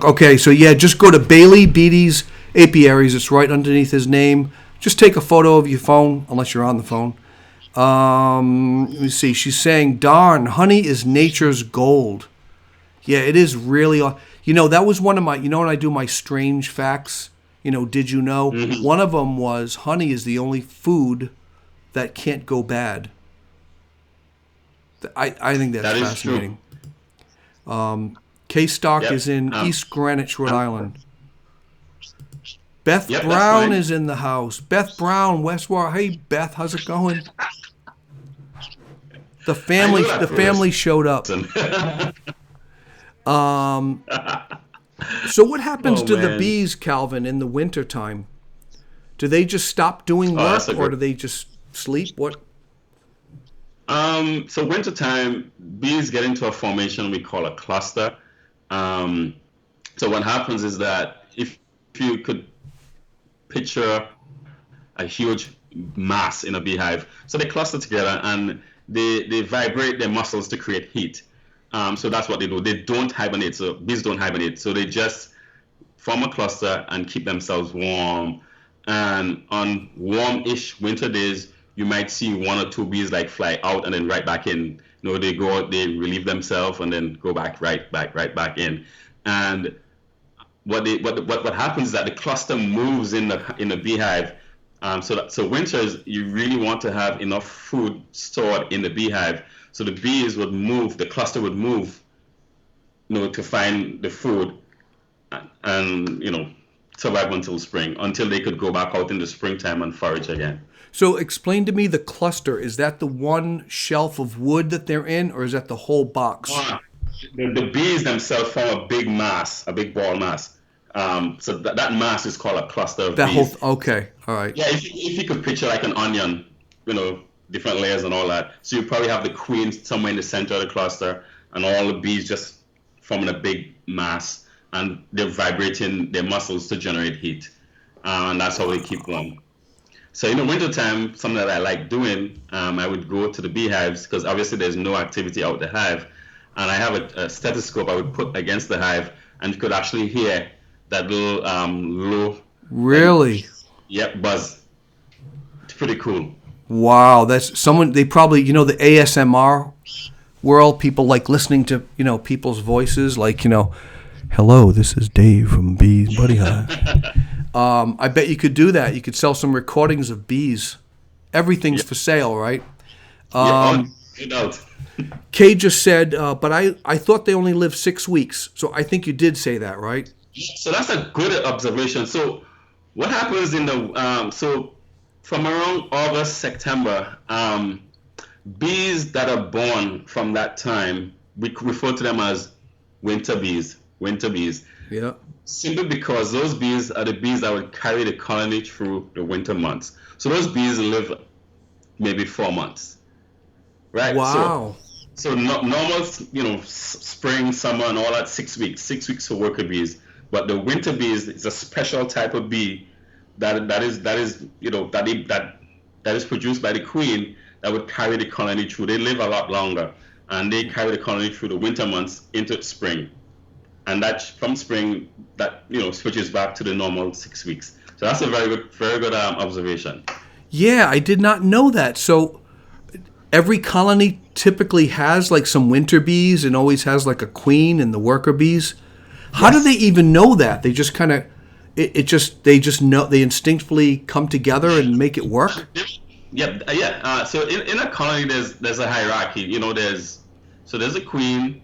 Okay, so yeah, just go to Bailey Beatty's Apiaries. It's right underneath his name. Just take a photo of your phone, unless you're on the phone. Let me see. She's saying, darn, honey is nature's gold. Yeah, it is really. That was one of my, when I do my strange facts, did you know? Mm-hmm. One of them was honey is the only food that can't go bad. I think that's fascinating. Kay Stark is in East Greenwich, Rhode Island. Beth Brown is in the house. Beth Brown, West Warwick. Hey, Beth, how's it going? The family showed up. So what happens to the bees, Calvin, in the wintertime? Do they just stop doing work, or do they just sleep? What? So wintertime, bees get into a formation we call a cluster. So what happens is that if you could picture a huge mass in a beehive, so they cluster together and they vibrate their muscles to create heat. So that's what they do. They don't hibernate. So bees don't hibernate. So they just form a cluster and keep themselves warm. And on warm-ish winter days, you might see one or two bees like fly out and then right back in. They go out, they relieve themselves, and then go right back in. And what happens is that the cluster moves in the beehive. So winters, you really want to have enough food stored in the beehive. So the bees would move, the cluster would move, to find the food, and survive until spring, until they could go back out in the springtime and forage again. So explain to me the cluster. Is that the one shelf of wood that they're in, or is that the whole box? The bees themselves form a big mass, a big ball mass. So that mass is called a cluster of That whole, bees. okay, all right. Yeah, if you could picture like an onion, different layers and all that. So you probably have the queen somewhere in the center of the cluster, and all the bees just forming a big mass, and they're vibrating their muscles to generate heat, and that's how they keep warm. So in the wintertime, something that I like doing, I would go to the beehives because obviously there's no activity out the hive, and I have a stethoscope I would put against the hive, and you could actually hear that little low, Really? yep, buzz. It's pretty cool. Wow, that's someone. They probably, the ASMR world. People like listening to, people's voices. Like, hello, this is Dave from Bees Buddy Hive. I bet you could do that. You could sell some recordings of bees. Everything's for sale, right? Kay just said, but I thought they only live 6 weeks. So I think you did say that, right? So that's a good observation. So what happens so from around August, September, bees that are born from that time, we refer to them as winter bees. Winter bees. Yeah. Simply because those bees are the bees that would carry the colony through the winter months. So those bees live maybe 4 months, right? Wow. So normal, spring, summer, and all that 6 weeks. 6 weeks for worker bees, but the winter bees is a special type of bee that is produced by the queen that would carry the colony through. They live a lot longer, and they carry the colony through the winter months into spring. And that from spring, that switches back to the normal 6 weeks. So that's a very good observation. Yeah, I did not know that. So every colony typically has like some winter bees and always has like a queen and the worker bees. How do they even know that? They just kind of, they just know, they instinctively come together and make it work. Yeah. So in a colony, there's a hierarchy. There's a queen.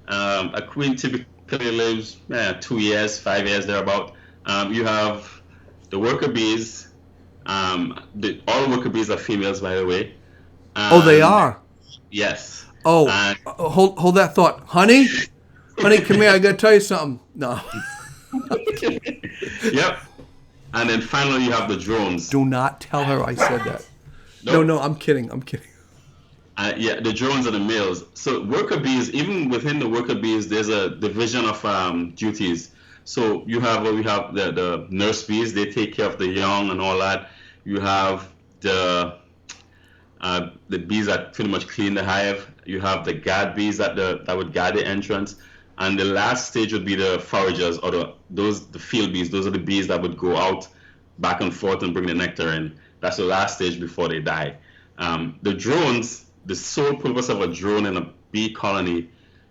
A queen typically lives 2 years, 5 years thereabout. You have the worker bees. All worker bees are females, by the way. They are. Yes. Hold that thought, honey, come here. I gotta tell you something. No. Yep. And then finally, you have the drones. Do not tell her I said that. Nope. No, I'm kidding. The drones are the males. So worker bees, even within the worker bees, there's a division of duties. So we have the nurse bees. They take care of the young and all that. You have the bees that pretty much clean the hive. You have the guard bees that would guard the entrance. And the last stage would be the foragers, or the field bees. Those are the bees that would go out back and forth and bring the nectar in. That's the last stage before they die. The drones, the sole purpose of a drone in a bee colony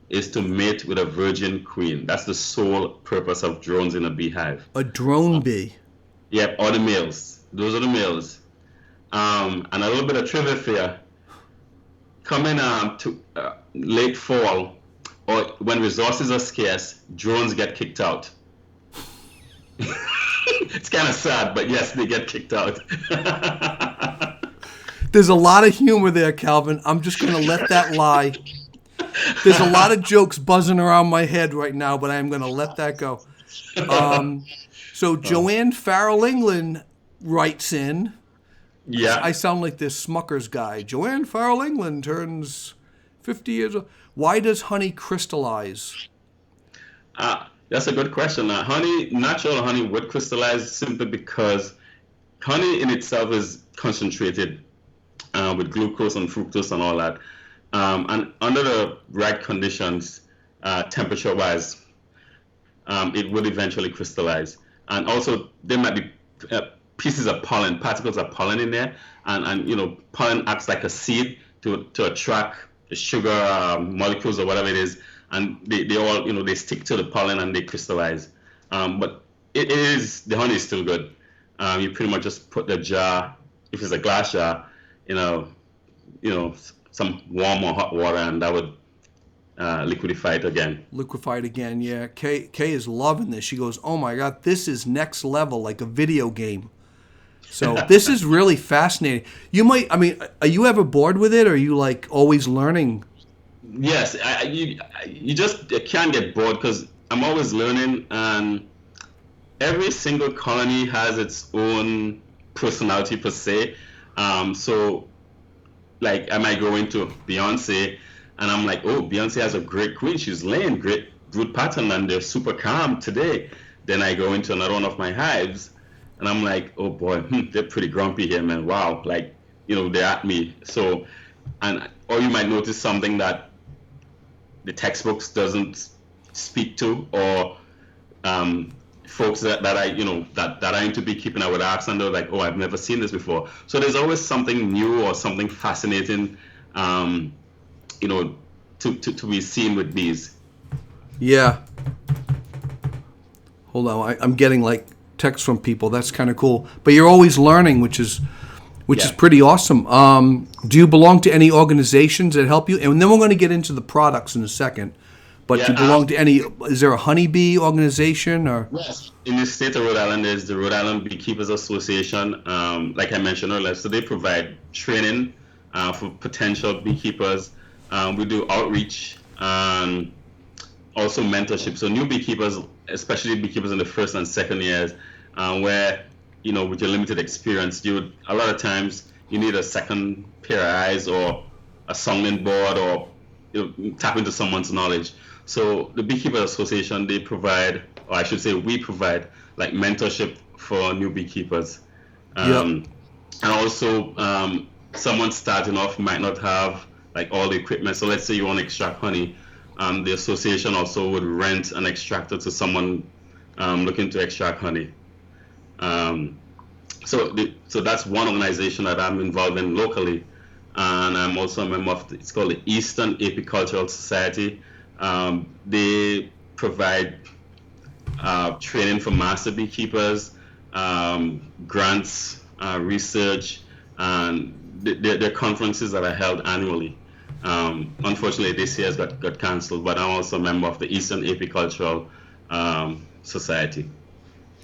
is to mate with a virgin queen. That's the sole purpose of drones in a beehive. A drone bee? Yep, or the males. Those are the males. And a little bit of trivia for you. Coming to late fall, or when resources are scarce, drones get kicked out. It's kind of sad, but yes, they get kicked out. There's a lot of humor there, Calvin. I'm just going to let that lie. There's a lot of jokes buzzing around my head right now, but I'm going to let that go. So Joanne Farrell England writes in. Yeah. I sound like this Smucker's guy. Joanne Farrell England turns 50 years old. Why does honey crystallize? That's a good question. Natural honey would crystallize simply because honey in itself is concentrated with glucose and fructose and all that. And under the right conditions, temperature-wise, it would eventually crystallize. And also, there might be pieces of pollen, particles of pollen in there, and pollen acts like a seed to attract the sugar molecules or whatever it is, and they all they stick to the pollen and they crystallize. But the honey is still good. You pretty much just put the jar, if it's a glass jar, some warm or hot water, and that would liquidify it again. Liquefied again, yeah. Kay is loving this. She goes, "Oh my God, this is next level, like a video game." So this is really fascinating. You might, I mean, are you ever bored with it, or are you like always learning? Yes, you just you can't get bored because I'm always learning, and every single colony has its own personality per se. So like I might go into Beyonce, and I'm like, oh, Beyonce has a great queen. She's laying great brood pattern, and they're super calm today. Then I go into another one of my hives, and I'm like, oh boy, they're pretty grumpy here, man. Wow, like they're at me. So, or you might notice something that the textbooks doesn't speak to, or folks that I that are into beekeeping, I would ask, and they're like, oh, I've never seen this before. So there's always something new or something fascinating, to be seen with bees. Yeah. Hold on, I'm getting like texts from people. That's kind of cool. But you're always learning, which is pretty awesome. Do you belong to any organizations that help you? And then we're going to get into the products in a second. But do you belong to any? Is there a honeybee organization or? Yes, in the state of Rhode Island, there's the Rhode Island Beekeepers Association. Like I mentioned earlier, so they provide training for potential beekeepers. We do outreach and also mentorship. So new beekeepers, especially beekeepers in the first and second years, where with your limited experience, a lot of times you need a second pair of eyes or a sounding board, or tap into someone's knowledge. So the Beekeepers Association, they provide, or I should say we provide, like mentorship for new beekeepers. And also someone starting off might not have like all the equipment. So let's say you want to extract honey. The association also would rent an extractor to someone looking to extract honey. So that's one organization that I'm involved in locally. And I'm also a member of it's called the Eastern Apicultural Society. They provide training for master beekeepers, grants, research, and their conferences that are held annually. Unfortunately, this year's got cancelled, but I'm also a member of the Eastern Apicultural Society.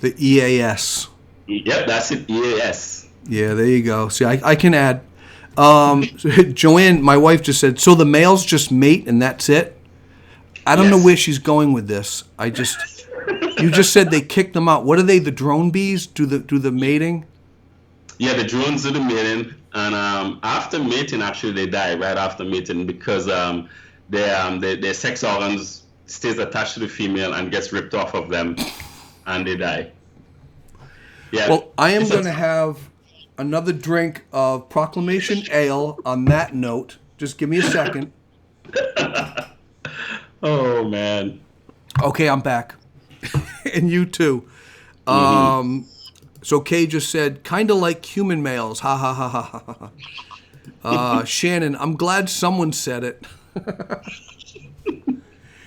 The EAS. Yep, that's it, EAS. Yeah, there you go. See, I can add. Joanne, my wife, just said, so the males just mate and that's it? I don't know where she's going with this. You just said they kicked them out. What are they, the drone bees? Do the mating? Yeah, the drones do the mating. And after mating, actually, they die right after mating because their sex organs stays attached to the female and gets ripped off of them, and they die. Yeah. Well, I am going to have another drink of Proclamation Ale on that note. Just give me a second. Oh, man. Okay, I'm back. And you too. So Kay just said, kind of like human males. Ha, ha, ha, ha, ha, ha. Shannon, I'm glad someone said it.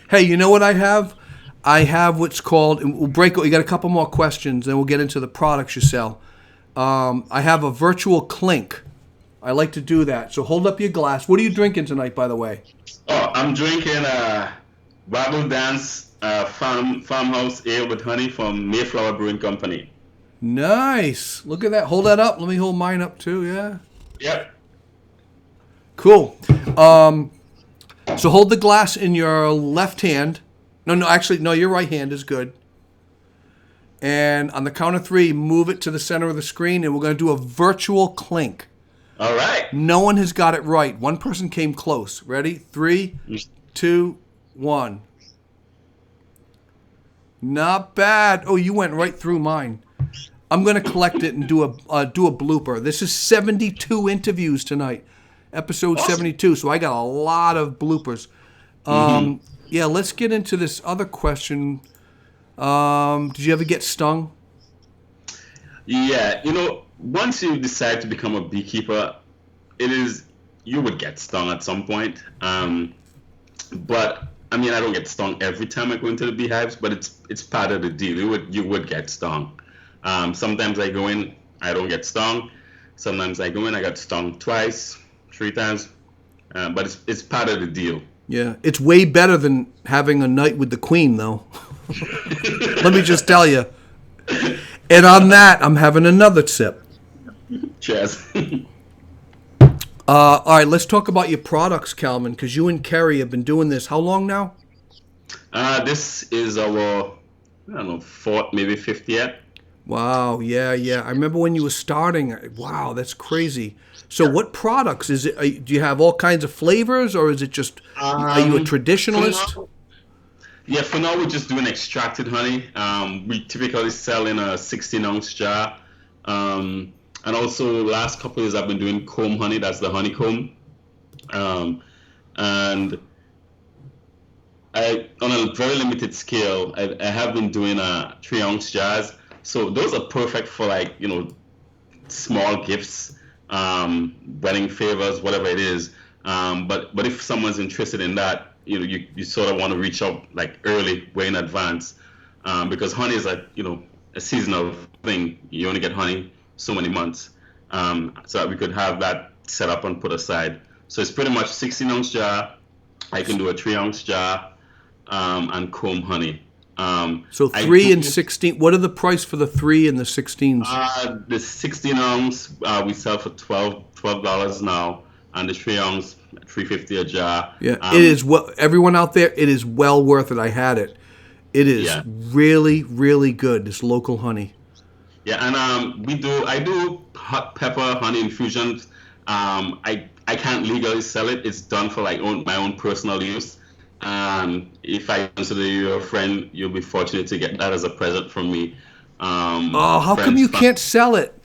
Hey, you know what I have? I have what's called, and we'll break. You got a couple more questions, then we'll get into the products you sell. I have a virtual clink. I like to do that. So hold up your glass. What are you drinking tonight, by the way? Oh, I'm drinking Bible Dance Farmhouse Ale with honey from Mayflower Brewing Company. Nice. Look at that. Hold that up. Let me hold mine up too. Yeah. Yep. Cool. So hold the glass in your left hand. No, your right hand is good. And on the count of 3, move it to the center of the screen, and we're going to do a virtual clink. All right. No one has got it right. One person came close. Ready? 3, 2, 1. Not bad. Oh, you went right through mine. I'm going to collect it and do a blooper. This is 72 interviews tonight. Episode 72. So I got a lot of bloopers. Yeah, let's get into this other question. Did you ever get stung? Yeah, once you decide to become a beekeeper, you would get stung at some point. But I mean, I don't get stung every time I go into the beehives, but it's part of the deal. You would get stung. Sometimes I go in, I don't get stung. Sometimes I go in, I got stung twice, 3 times. But it's part of the deal. Yeah, it's way better than having a night with the queen, though. Let me just tell you. And on that, I'm having another sip. Cheers. All right, let's talk about your products, Calvin, because you and Kerry have been doing this how long now? This is our, I don't know, fourth, maybe fifth year. Wow, yeah. I remember when you were starting. Wow, that's crazy. So, what products is it? Do you have all kinds of flavors, or is it just? Are you a traditionalist? For now we're just doing extracted honey. We typically sell in a 16-ounce jar. And also, last couple of years I've been doing comb honey. That's the honeycomb. And on a very limited scale, I have been doing 3-ounce jars. So those are perfect for small gifts, wedding favors, whatever it is. But if someone's interested in that, you sort of want to reach out early, way in advance, because honey is a seasonal thing. You only get honey so many months, so that we could have that set up and put aside. So it's pretty much 16-ounce jar. I can do a 3-ounce jar, and comb honey. So 3 and 16. What are the price for the 3 and the 16s? The 16-ounce we sell for $12 now, and the 3-ounce $3.50 a jar. Yeah, it is. Everyone out there, it is well worth it. I had it. It is really, really good. This local honey. Yeah, and I do hot pepper honey infusions. I can't legally sell it. It's done for my own personal use. If I consider you a friend, you'll be fortunate to get that as a present from me. How come you can't sell it?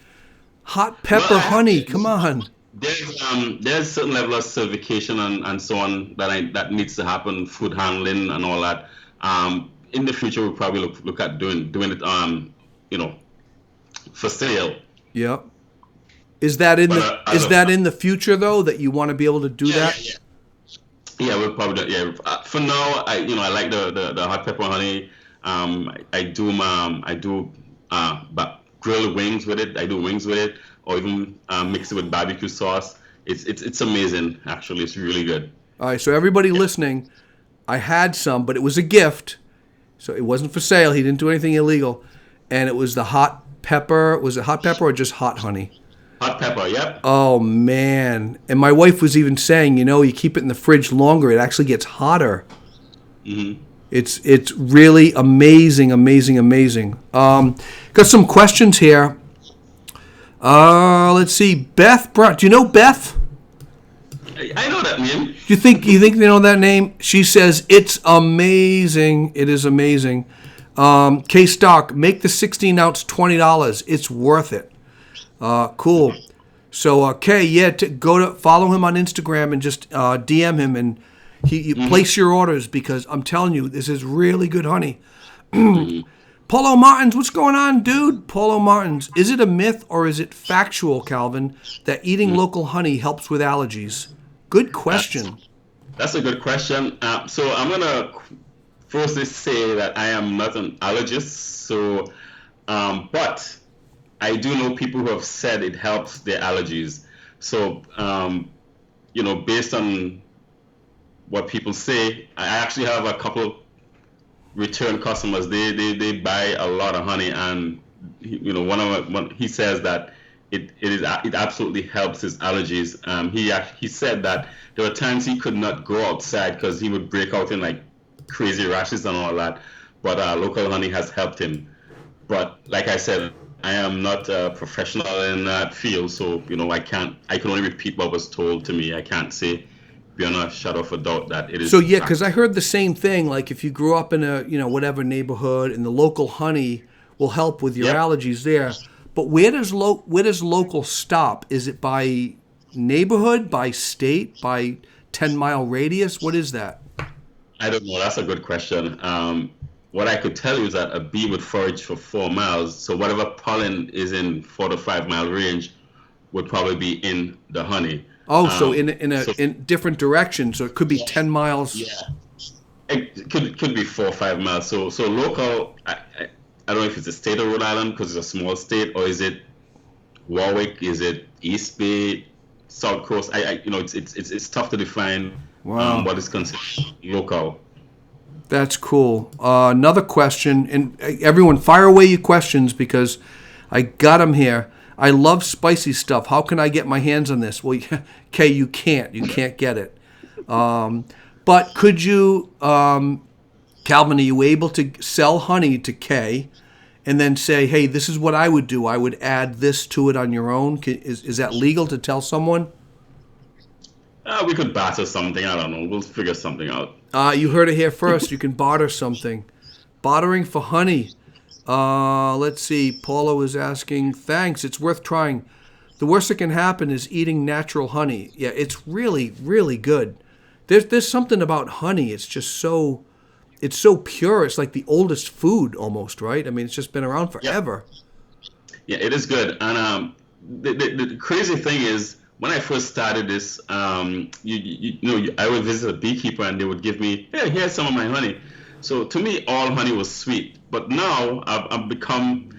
Hot pepper honey, come on. There's a certain level of certification and so on that needs to happen, food handling and all that. In the future, we'll probably look at doing it for sale. Yeah. Is that in the future though, that you want to be able to do that? Yeah, we'll probably do. Yeah, for now, I like the hot pepper honey. I do grilled wings with it. I do wings with it, or even mix it with barbecue sauce. It's amazing. Actually, it's really good. All right, so everybody listening, I had some, but it was a gift, so it wasn't for sale. He didn't do anything illegal, and it was the hot pepper. Was it hot pepper or just hot honey? Hot pepper, yep. Oh, man. And my wife was even saying, you keep it in the fridge longer, it actually gets hotter. Mm-hmm. It's really amazing. Got some questions here. Let's see. Beth, do you know Beth? I know that name. Do you think they know that name? She says, it's amazing. It is amazing. K-Stock, make the 16-ounce $20. It's worth it. Cool. So, go to follow him on Instagram and just DM him, and you place your orders, because I'm telling you, this is really good honey. Polo Martins, what's going on, dude? Polo Martins, is it a myth or is it factual, Calvin, that eating local honey helps with allergies? Good question. That's a good question. So I'm gonna firstly say that I am not an allergist. So, but I do know people who have said it helps their allergies. So, based on what people say, I actually have a couple return customers. They buy a lot of honey, and he says that it absolutely helps his allergies. He said that there were times he could not go outside because he would break out in crazy rashes and all that. But local honey has helped him. But like I said, I am not a professional in that field, so I can only repeat what was told to me. I can't say beyond a shadow of a doubt that it is. So yeah, because I heard the same thing. Like if you grew up in a whatever neighborhood, and the local honey will help with your allergies there. But where does local stop? Is it by neighborhood, by state, by 10-mile radius? What is that? I don't know. That's a good question. What I could tell you is that a bee would forage for 4 miles. So whatever pollen is in 4 to 5 mile range would probably be in the honey. Oh, so in different directions. So it could be 10 miles. Yeah, it could be 4 or 5 miles. So local. I don't know if it's the state of Rhode Island because it's a small state, or is it Warwick? Is it East Bay, South Coast? It's tough to define Wow. what is considered local. That's cool. Another question, and everyone, fire away your questions because I got them here. I love spicy stuff. How can I get my hands on this? Well, Kay, you can't. You can't get it. But could you, Calvin, are you able to sell honey to Kay and then say, hey, this is what I would do. I would add this to it on your own. Is that legal to tell someone? We could barter something. I don't know. We'll figure something out. You heard it here first. You can barter something. Bartering for honey. Let's see. Paula was asking, thanks. It's worth trying. The worst that can happen is eating natural honey. Yeah, it's really, really good. There's something about honey. It's just it's so pure. It's like the oldest food almost, right? I mean, it's just been around forever. Yeah, it is good. And the crazy thing is, when I first started this, I would visit a beekeeper and they would give me, hey, here's some of my honey. So to me, all honey was sweet. But now I've become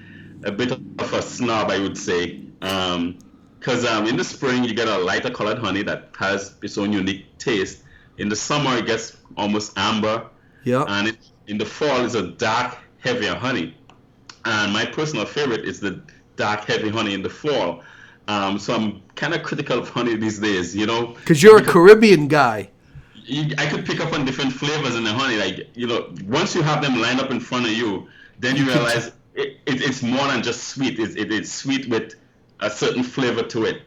a bit of a snob, I would say. Because in the spring, you get a lighter colored honey that has its own unique taste. In the summer, it gets almost amber. Yeah. And in the fall, it's a dark, heavier honey. And my personal favorite is the dark, heavy honey in the fall. So I'm kind of critical of honey these days, Because you're a Caribbean guy. I could pick up on different flavors in the honey. Like, once you have them lined up in front of you, then you realize it's more than just sweet. It's sweet with a certain flavor to it.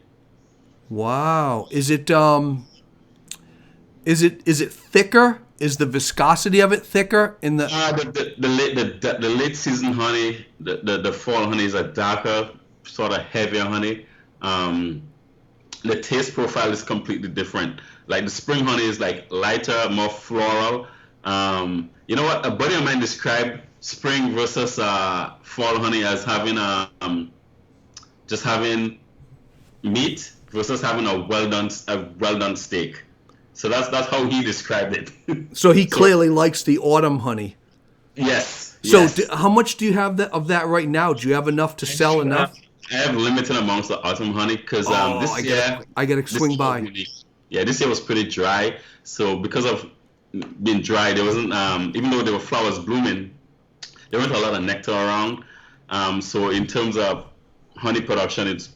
Wow. Is it thicker? Is the viscosity of it thicker in the? The late season honey, the fall honey is a darker, sort of heavier honey. The taste profile is completely different. Like the spring honey is like lighter, more floral. You know what? A buddy of mine described spring versus fall honey as having just having meat versus having a well done steak. So that's how he described it. So he clearly likes the autumn honey. Yes. So yes. How much do you have of that right now? Do you have enough to sell enough? I have limited amounts of autumn honey because this year I gotta swing by. This year was pretty dry. So because of being dry, there wasn't even though there were flowers blooming, there wasn't a lot of nectar around. So in terms of honey production, it's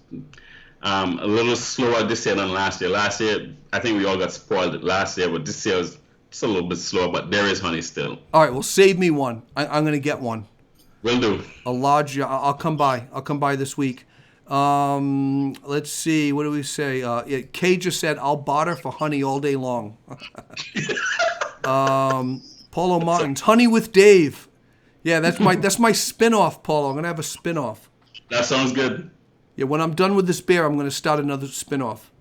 a little slower this year than last year. Last year, I think we all got spoiled last year, but this year is just a little bit slower. But there is honey still. All right, well, save me one. I'm gonna get one. Will do. A large. I'll come by. I'll come by this week. Let's see. What do we say? Kay just said, "I'll barter for honey all day long." Paulo Martins, Honey with Dave. Yeah, that's my spin-off, Paulo. I'm gonna have a spin-off. That sounds good. Yeah, when I'm done with this beer, I'm gonna start another spin-off.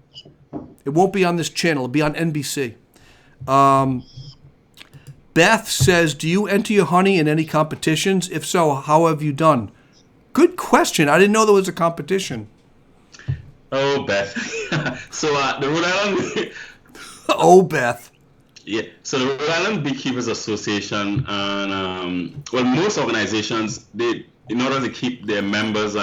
It won't be on this channel. It'll be on NBC. Beth says, do you enter your honey in any competitions? If so, how have you done? Good question. I didn't know there was a competition. Oh, Beth. So the Rhode Island... Oh, Beth. Yeah. So the Rhode Island Beekeepers Association and, most organizations, in order to keep their members,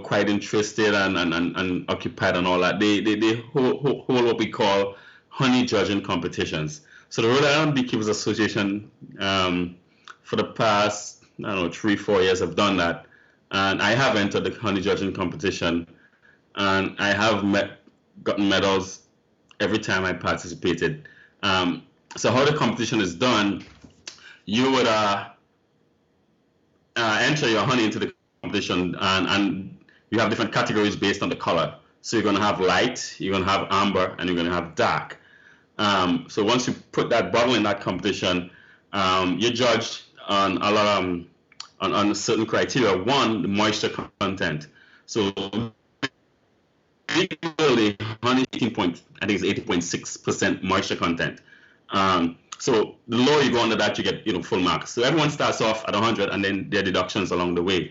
quite interested and occupied and all that, they hold what we call honey judging competitions. So the Rhode Island Beekeepers Association, for the past, 3-4 years have done that. And I have entered the honey judging competition, and I have gotten medals every time I participated. So how the competition is done, you would enter your honey into the competition, and you have different categories based on the color. So you're going to have light, you're going to have amber, and you're going to have dark. So once you put that bottle in that competition, you're judged on a lot on certain criteria. One, the moisture content. So usually honey I think it's 80.6% moisture content. So the lower you go under that, you get full marks. So everyone starts off at 100, and then there are deductions along the way.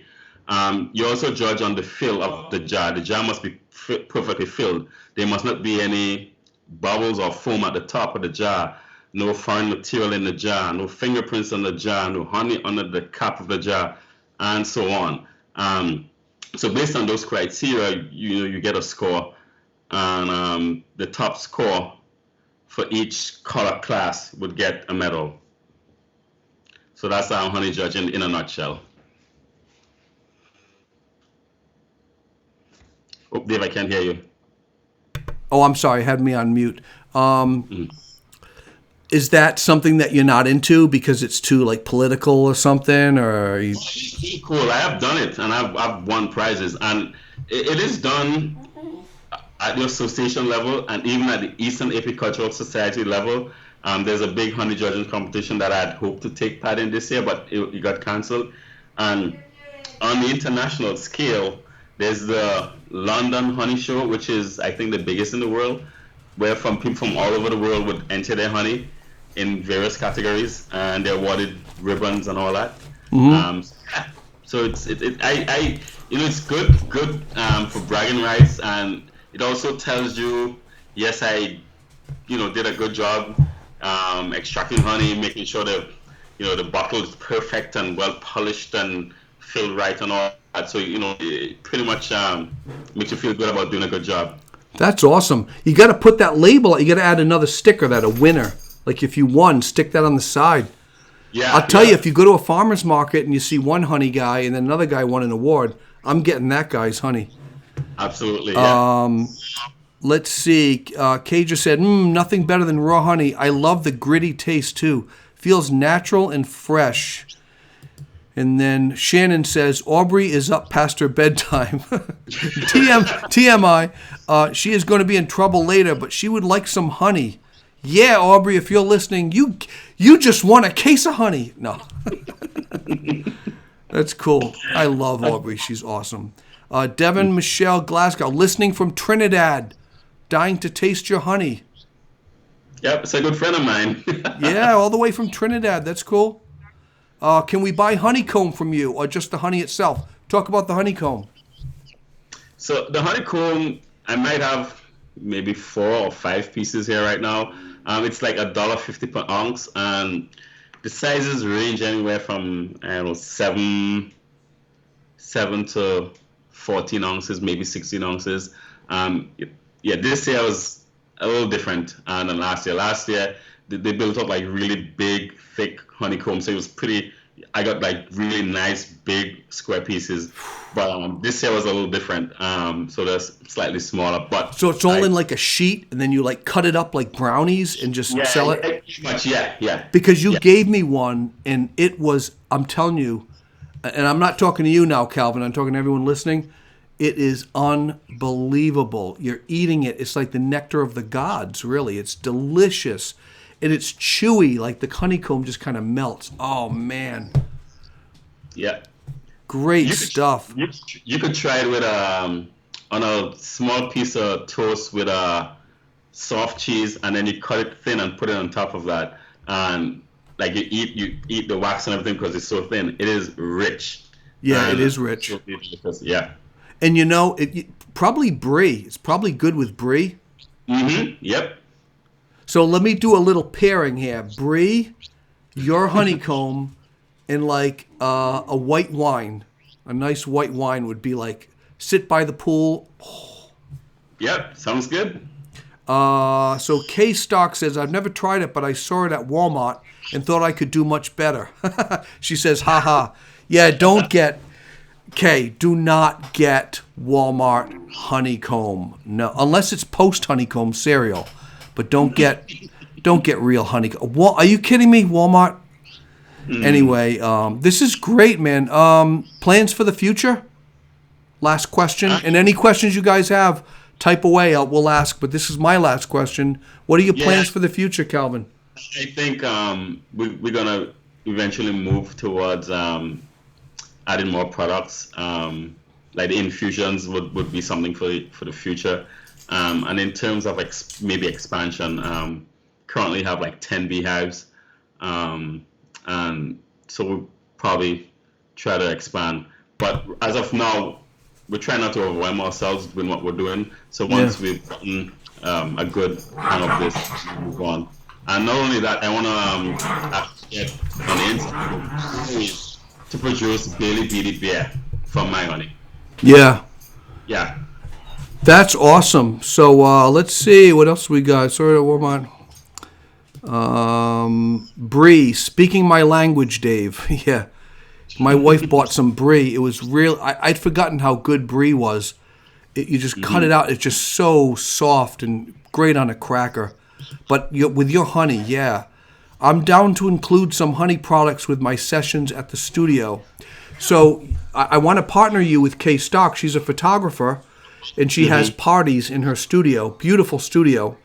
You also judge on the fill of the jar. The jar must be perfectly filled. There must not be any bubbles or foam at the top of the jar, no foreign material in the jar, no fingerprints on the jar, no honey under the cap of the jar, and so on. So based on those criteria, you get a score, and the top score for each color class would get a medal. So that's our honey judge in a nutshell. Oh, Dave, I can't hear you. Oh, I'm sorry. Had me on mute. Is that something that you're not into because it's too like political or something? Or are you... Cool. I have done it and I've won prizes, and it is done at the association level and even at the Eastern Apicultural Society level. There's a big honey judging competition that I'd hoped to take part in this year, but it got cancelled. And on the international scale, there's the London Honey Show, which is, I think, the biggest in the world, where people from all over the world would enter their honey in various categories, and they're awarded ribbons and all that. So it's good for bragging rights, and it also tells you, yes, I did a good job extracting honey, making sure that the bottle is perfect and well polished and filled right and all that. So it pretty much makes you feel good about doing a good job. That's awesome. You got to put that label. You got to add another sticker that a winner. Like if you won, stick that on the side. Yeah. I'll tell you, if you go to a farmer's market and you see one honey guy and then another guy won an award, I'm getting that guy's honey. Absolutely. Yeah. Let's see. Kay just said, nothing better than raw honey. I love the gritty taste too. Feels natural and fresh. And then Shannon says, Aubrey is up past her bedtime. TMI. She is going to be in trouble later, but she would like some honey. Yeah, Aubrey, if you're listening, you just won a case of honey. No. That's cool. I love Aubrey. She's awesome. Devin Michelle Glasgow, listening from Trinidad, dying to taste your honey. Yep, it's a good friend of mine. Yeah, all the way from Trinidad. That's cool. Can we buy honeycomb from you or just the honey itself? Talk about the honeycomb. So the honeycomb, I might have maybe 4 or 5 pieces here right now. It's like $1.50 per ounce, and the sizes range anywhere from 7 to 14 ounces, maybe 16 ounces. This year was a little different than last year. Last year they built up like really big, thick honeycomb, so it was pretty. I got like really nice, big square pieces, but this year was a little different. So they're slightly smaller, but so it's all in like a sheet, and then you like cut it up like brownies and just sell it. Pretty much, yeah. Because you gave me one, and it was. I'm telling you, and I'm not talking to you now, Calvin. I'm talking to everyone listening. It is unbelievable. You're eating it. It's like the nectar of the gods. Really, it's delicious. And it's chewy, like the honeycomb just kind of melts. Oh, man. Yeah. Great stuff. You could try it with on a small piece of toast with a soft cheese, and then you cut it thin and put it on top of that. And like you eat the wax and everything because it's so thin. It is rich. Yeah, it is rich. So delicious. Yeah. And probably brie. It's probably good with brie. Yep. So let me do a little pairing here. Brie, your honeycomb, and like a white wine. A nice white wine would be like, sit by the pool. Oh. Yep, sounds good. So Kay Stock says, I've never tried it, but I saw it at Walmart and thought I could do much better. She says, haha. Yeah, do not get Walmart honeycomb. No, unless it's post honeycomb cereal. But don't get real honeycomb. Are you kidding me, Walmart? Anyway, this is great, man. Plans for the future? Last question. And any questions you guys have, type away. We'll ask. But this is my last question. What are your plans for the future, Calvin? I think we're gonna eventually move towards adding more products. Like the infusions would be something for the future. And in terms of maybe expansion, currently have like 10 beehives. And so we'll probably try to expand. But as of now, we're trying not to overwhelm ourselves with what we're doing. So once we've gotten a good hang of this, we'll move on. And not only that, I want to get on the inside to produce Bailey Beatty beer from my honey. Yeah. Yeah. That's awesome. So let's see what else we got. Sorry, Walmart. Brie, speaking my language, Dave. Yeah. My wife bought some brie. It was real. I'd forgotten how good brie was. You just cut it out. It's just so soft and great on a cracker. But with your honey, yeah. I'm down to include some honey products with my sessions at the studio. So I want to partner you with Kay Stock. She's a photographer, and she has parties in her studio. Beautiful studio.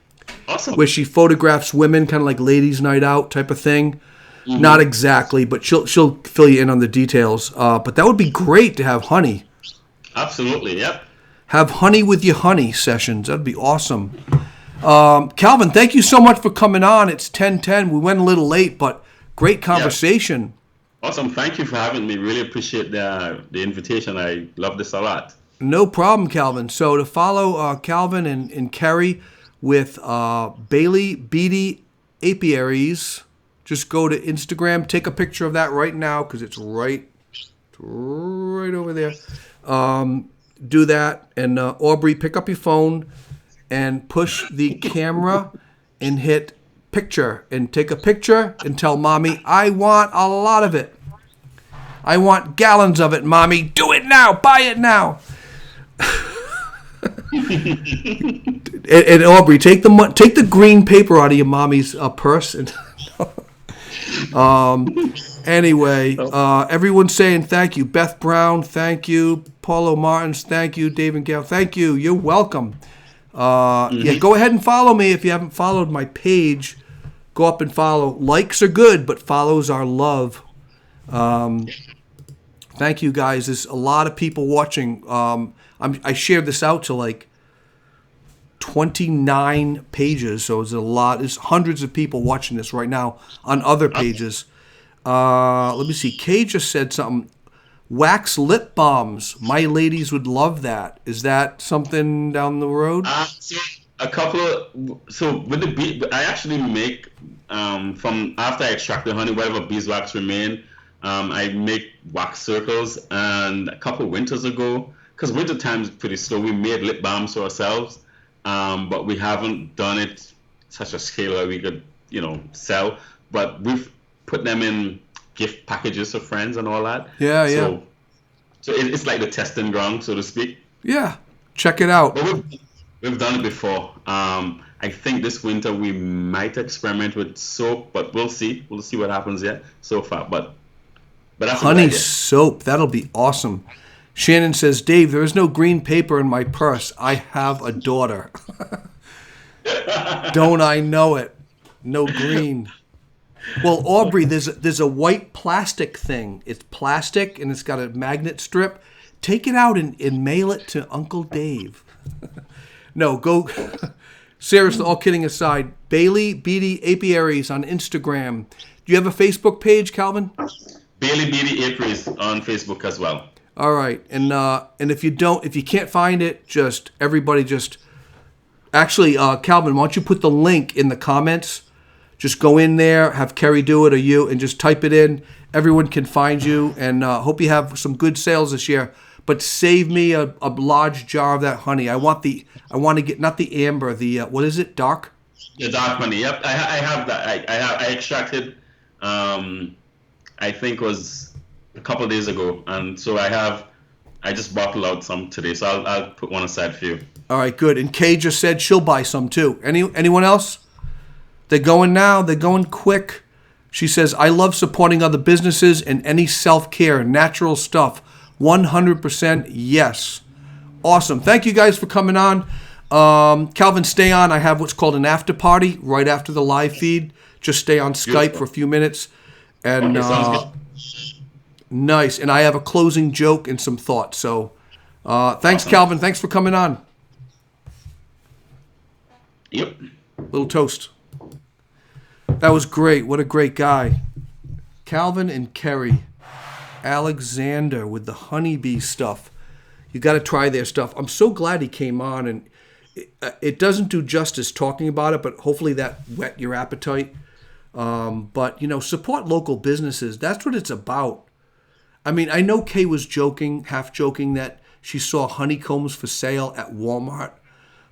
Awesome. Where she photographs women, kind of like ladies' night out type of thing. Not exactly, but she'll fill you in on the details. But that would be great to have honey. Absolutely, yep. Have honey with your honey sessions. That'd be awesome. Calvin, thank you so much for coming on. It's 10:10. We went a little late, but great conversation. Yep. Awesome. Thank you for having me. Really appreciate the invitation. I love this a lot. No problem, Calvin. So to follow Calvin and Kerry with Bailey Beatty Apiaries, just go to Instagram. Take a picture of that right now because it's right over there. Do that. And Aubrey, pick up your phone and push the camera and hit picture. And take a picture and tell Mommy, I want a lot of it. I want gallons of it, Mommy. Do it now. Buy it now. and Aubrey, take the green paper out of your mommy's purse and anyway, everyone's saying thank you. Beth Brown, thank you. Paulo Martins, thank you. Dave and Gail, thank you. You're welcome. Yeah, go ahead and follow me if you haven't followed my page. Go up and follow. Likes are good, but follows are love. Thank you, guys. There's a lot of people watching. I shared this out to like 29 pages, so it's a lot. There's hundreds of people watching this right now on other pages. Let me see. Kay just said something. Wax lip balms. My ladies would love that. Is that something down the road? So with the bee, I actually make from after I extract the honey, whatever beeswax remain, I make wax circles. And a couple winters ago, because wintertime is pretty slow, we made lip balms for ourselves. But we haven't done it such a scale where we could, sell. But we've put them in gift packages for friends and all that. Yeah. So it's like the testing ground, so to speak. Yeah, check it out. But we've done it before. I think this winter we might experiment with soap, but we'll see. We'll see what happens yet so far. But that's honey soap. That'll be awesome. Shannon says, Dave, there is no green paper in my purse. I have a daughter. Don't I know it? No green. Well, Aubrey, there's a white plastic thing. It's plastic, and it's got a magnet strip. Take it out and mail it to Uncle Dave. No, go. Seriously, all kidding aside, Bailey Beatty Apiaries on Instagram. Do you have a Facebook page, Calvin? Bailey Beatty Apiaries on Facebook as well. All right, and if you can't find it, actually, Calvin, why don't you put the link in the comments? Just go in there, have Kerry do it or you, and just type it in. Everyone can find you, and hope you have some good sales this year. But save me a large jar of that honey. I want to get not the amber, the what is it? Dark. The dark honey. Yep, I have that. I extracted. I think it was a couple of days ago, and so I just bottled out some today. So I'll put one aside for you. All right, good. And Kay just said she'll buy some too. Anyone else? They're going now. They're going quick. She says, I love supporting other businesses and any self-care, natural stuff. 100% yes. Awesome. Thank you guys for coming on. Calvin, stay on. I have what's called an after party right after the live feed. Just stay on Skype for a few minutes. And sounds good. Nice. And I have a closing joke and some thoughts. So thanks, awesome. Calvin. Thanks for coming on. Yep. Little toast. That was great. What a great guy. Calvin and Kerry. Alexander with the honeybee stuff. You got to try their stuff. I'm so glad he came on, and it doesn't do justice talking about it, but hopefully that whet your appetite. But, support local businesses. That's what it's about. I mean, I know Kay was joking, half joking, that she saw honeycombs for sale at Walmart,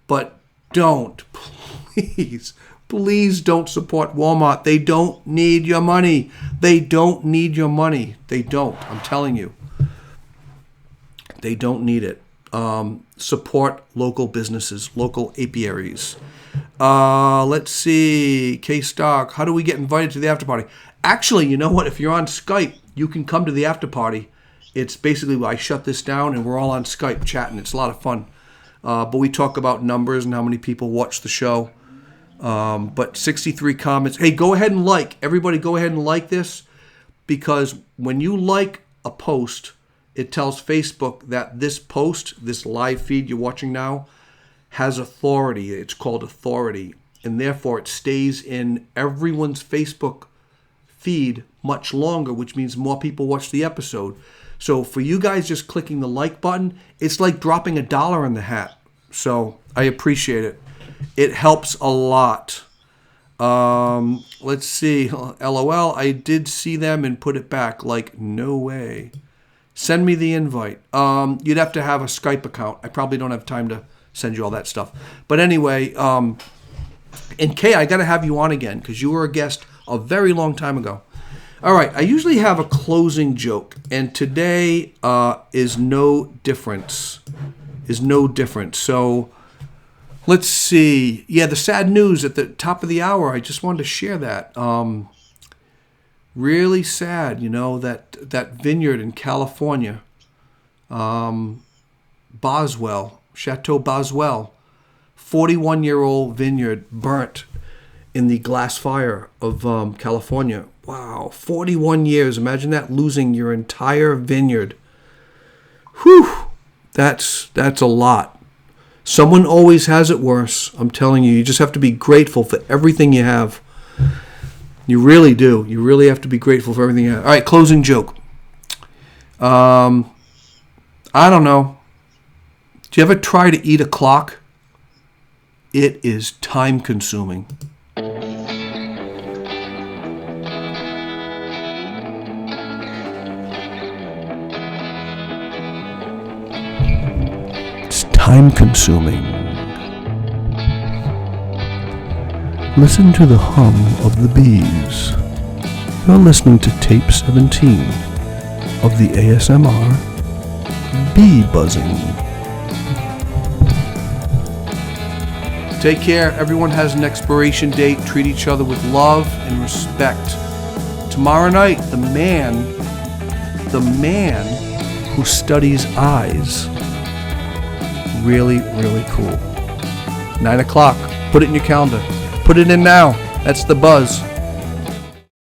but don't, please. Please don't support Walmart. They don't need your money. They don't need your money. They don't. I'm telling you. They don't need it. Support local businesses, local apiaries. Let's see. K-Stock, how do we get invited to the after party? Actually, you know what? If you're on Skype, you can come to the after party. It's basically I shut this down and we're all on Skype chatting. It's a lot of fun. But we talk about numbers and how many people watch the show. But 63 comments. Hey, go ahead and like. Everybody go ahead and like this, because when you like a post, it tells Facebook that this post, this live feed you're watching now, has authority. It's called authority. And therefore it stays in everyone's Facebook feed much longer, which means more people watch the episode. So for you guys just clicking the like button, it's like dropping $1 in the hat. So I appreciate it. It helps a lot. Let's see. LOL, I did see them and put it back. Like, no way. Send me the invite. You'd have to have a Skype account. I probably don't have time to send you all that stuff. But anyway, and Kay, I got to have you on again because you were a guest a very long time ago. All right, I usually have a closing joke, and today is no different. So let's see. Yeah, the sad news at the top of the hour, I just wanted to share that. Really sad, that vineyard in California, Boswell, Chateau Boswell, 41-year-old vineyard burnt in the glass fire of California. Wow, 41 years. Imagine that, losing your entire vineyard. Whew, that's a lot. Someone always has it worse. I'm telling you, you just have to be grateful for everything you have. You really do. You really have to be grateful for everything you have. All right, closing joke. I don't know. Do you ever try to eat a clock? It is time consuming. It's time consuming. Listen to the hum of the bees. You're listening to tape 17 of the ASMR Bee Buzzing. Take care. Everyone has an expiration date. Treat each other with love and respect. Tomorrow night, the man who studies eyes. Really, really cool. 9 o'clock. Put it in your calendar. Put it in now. That's the buzz.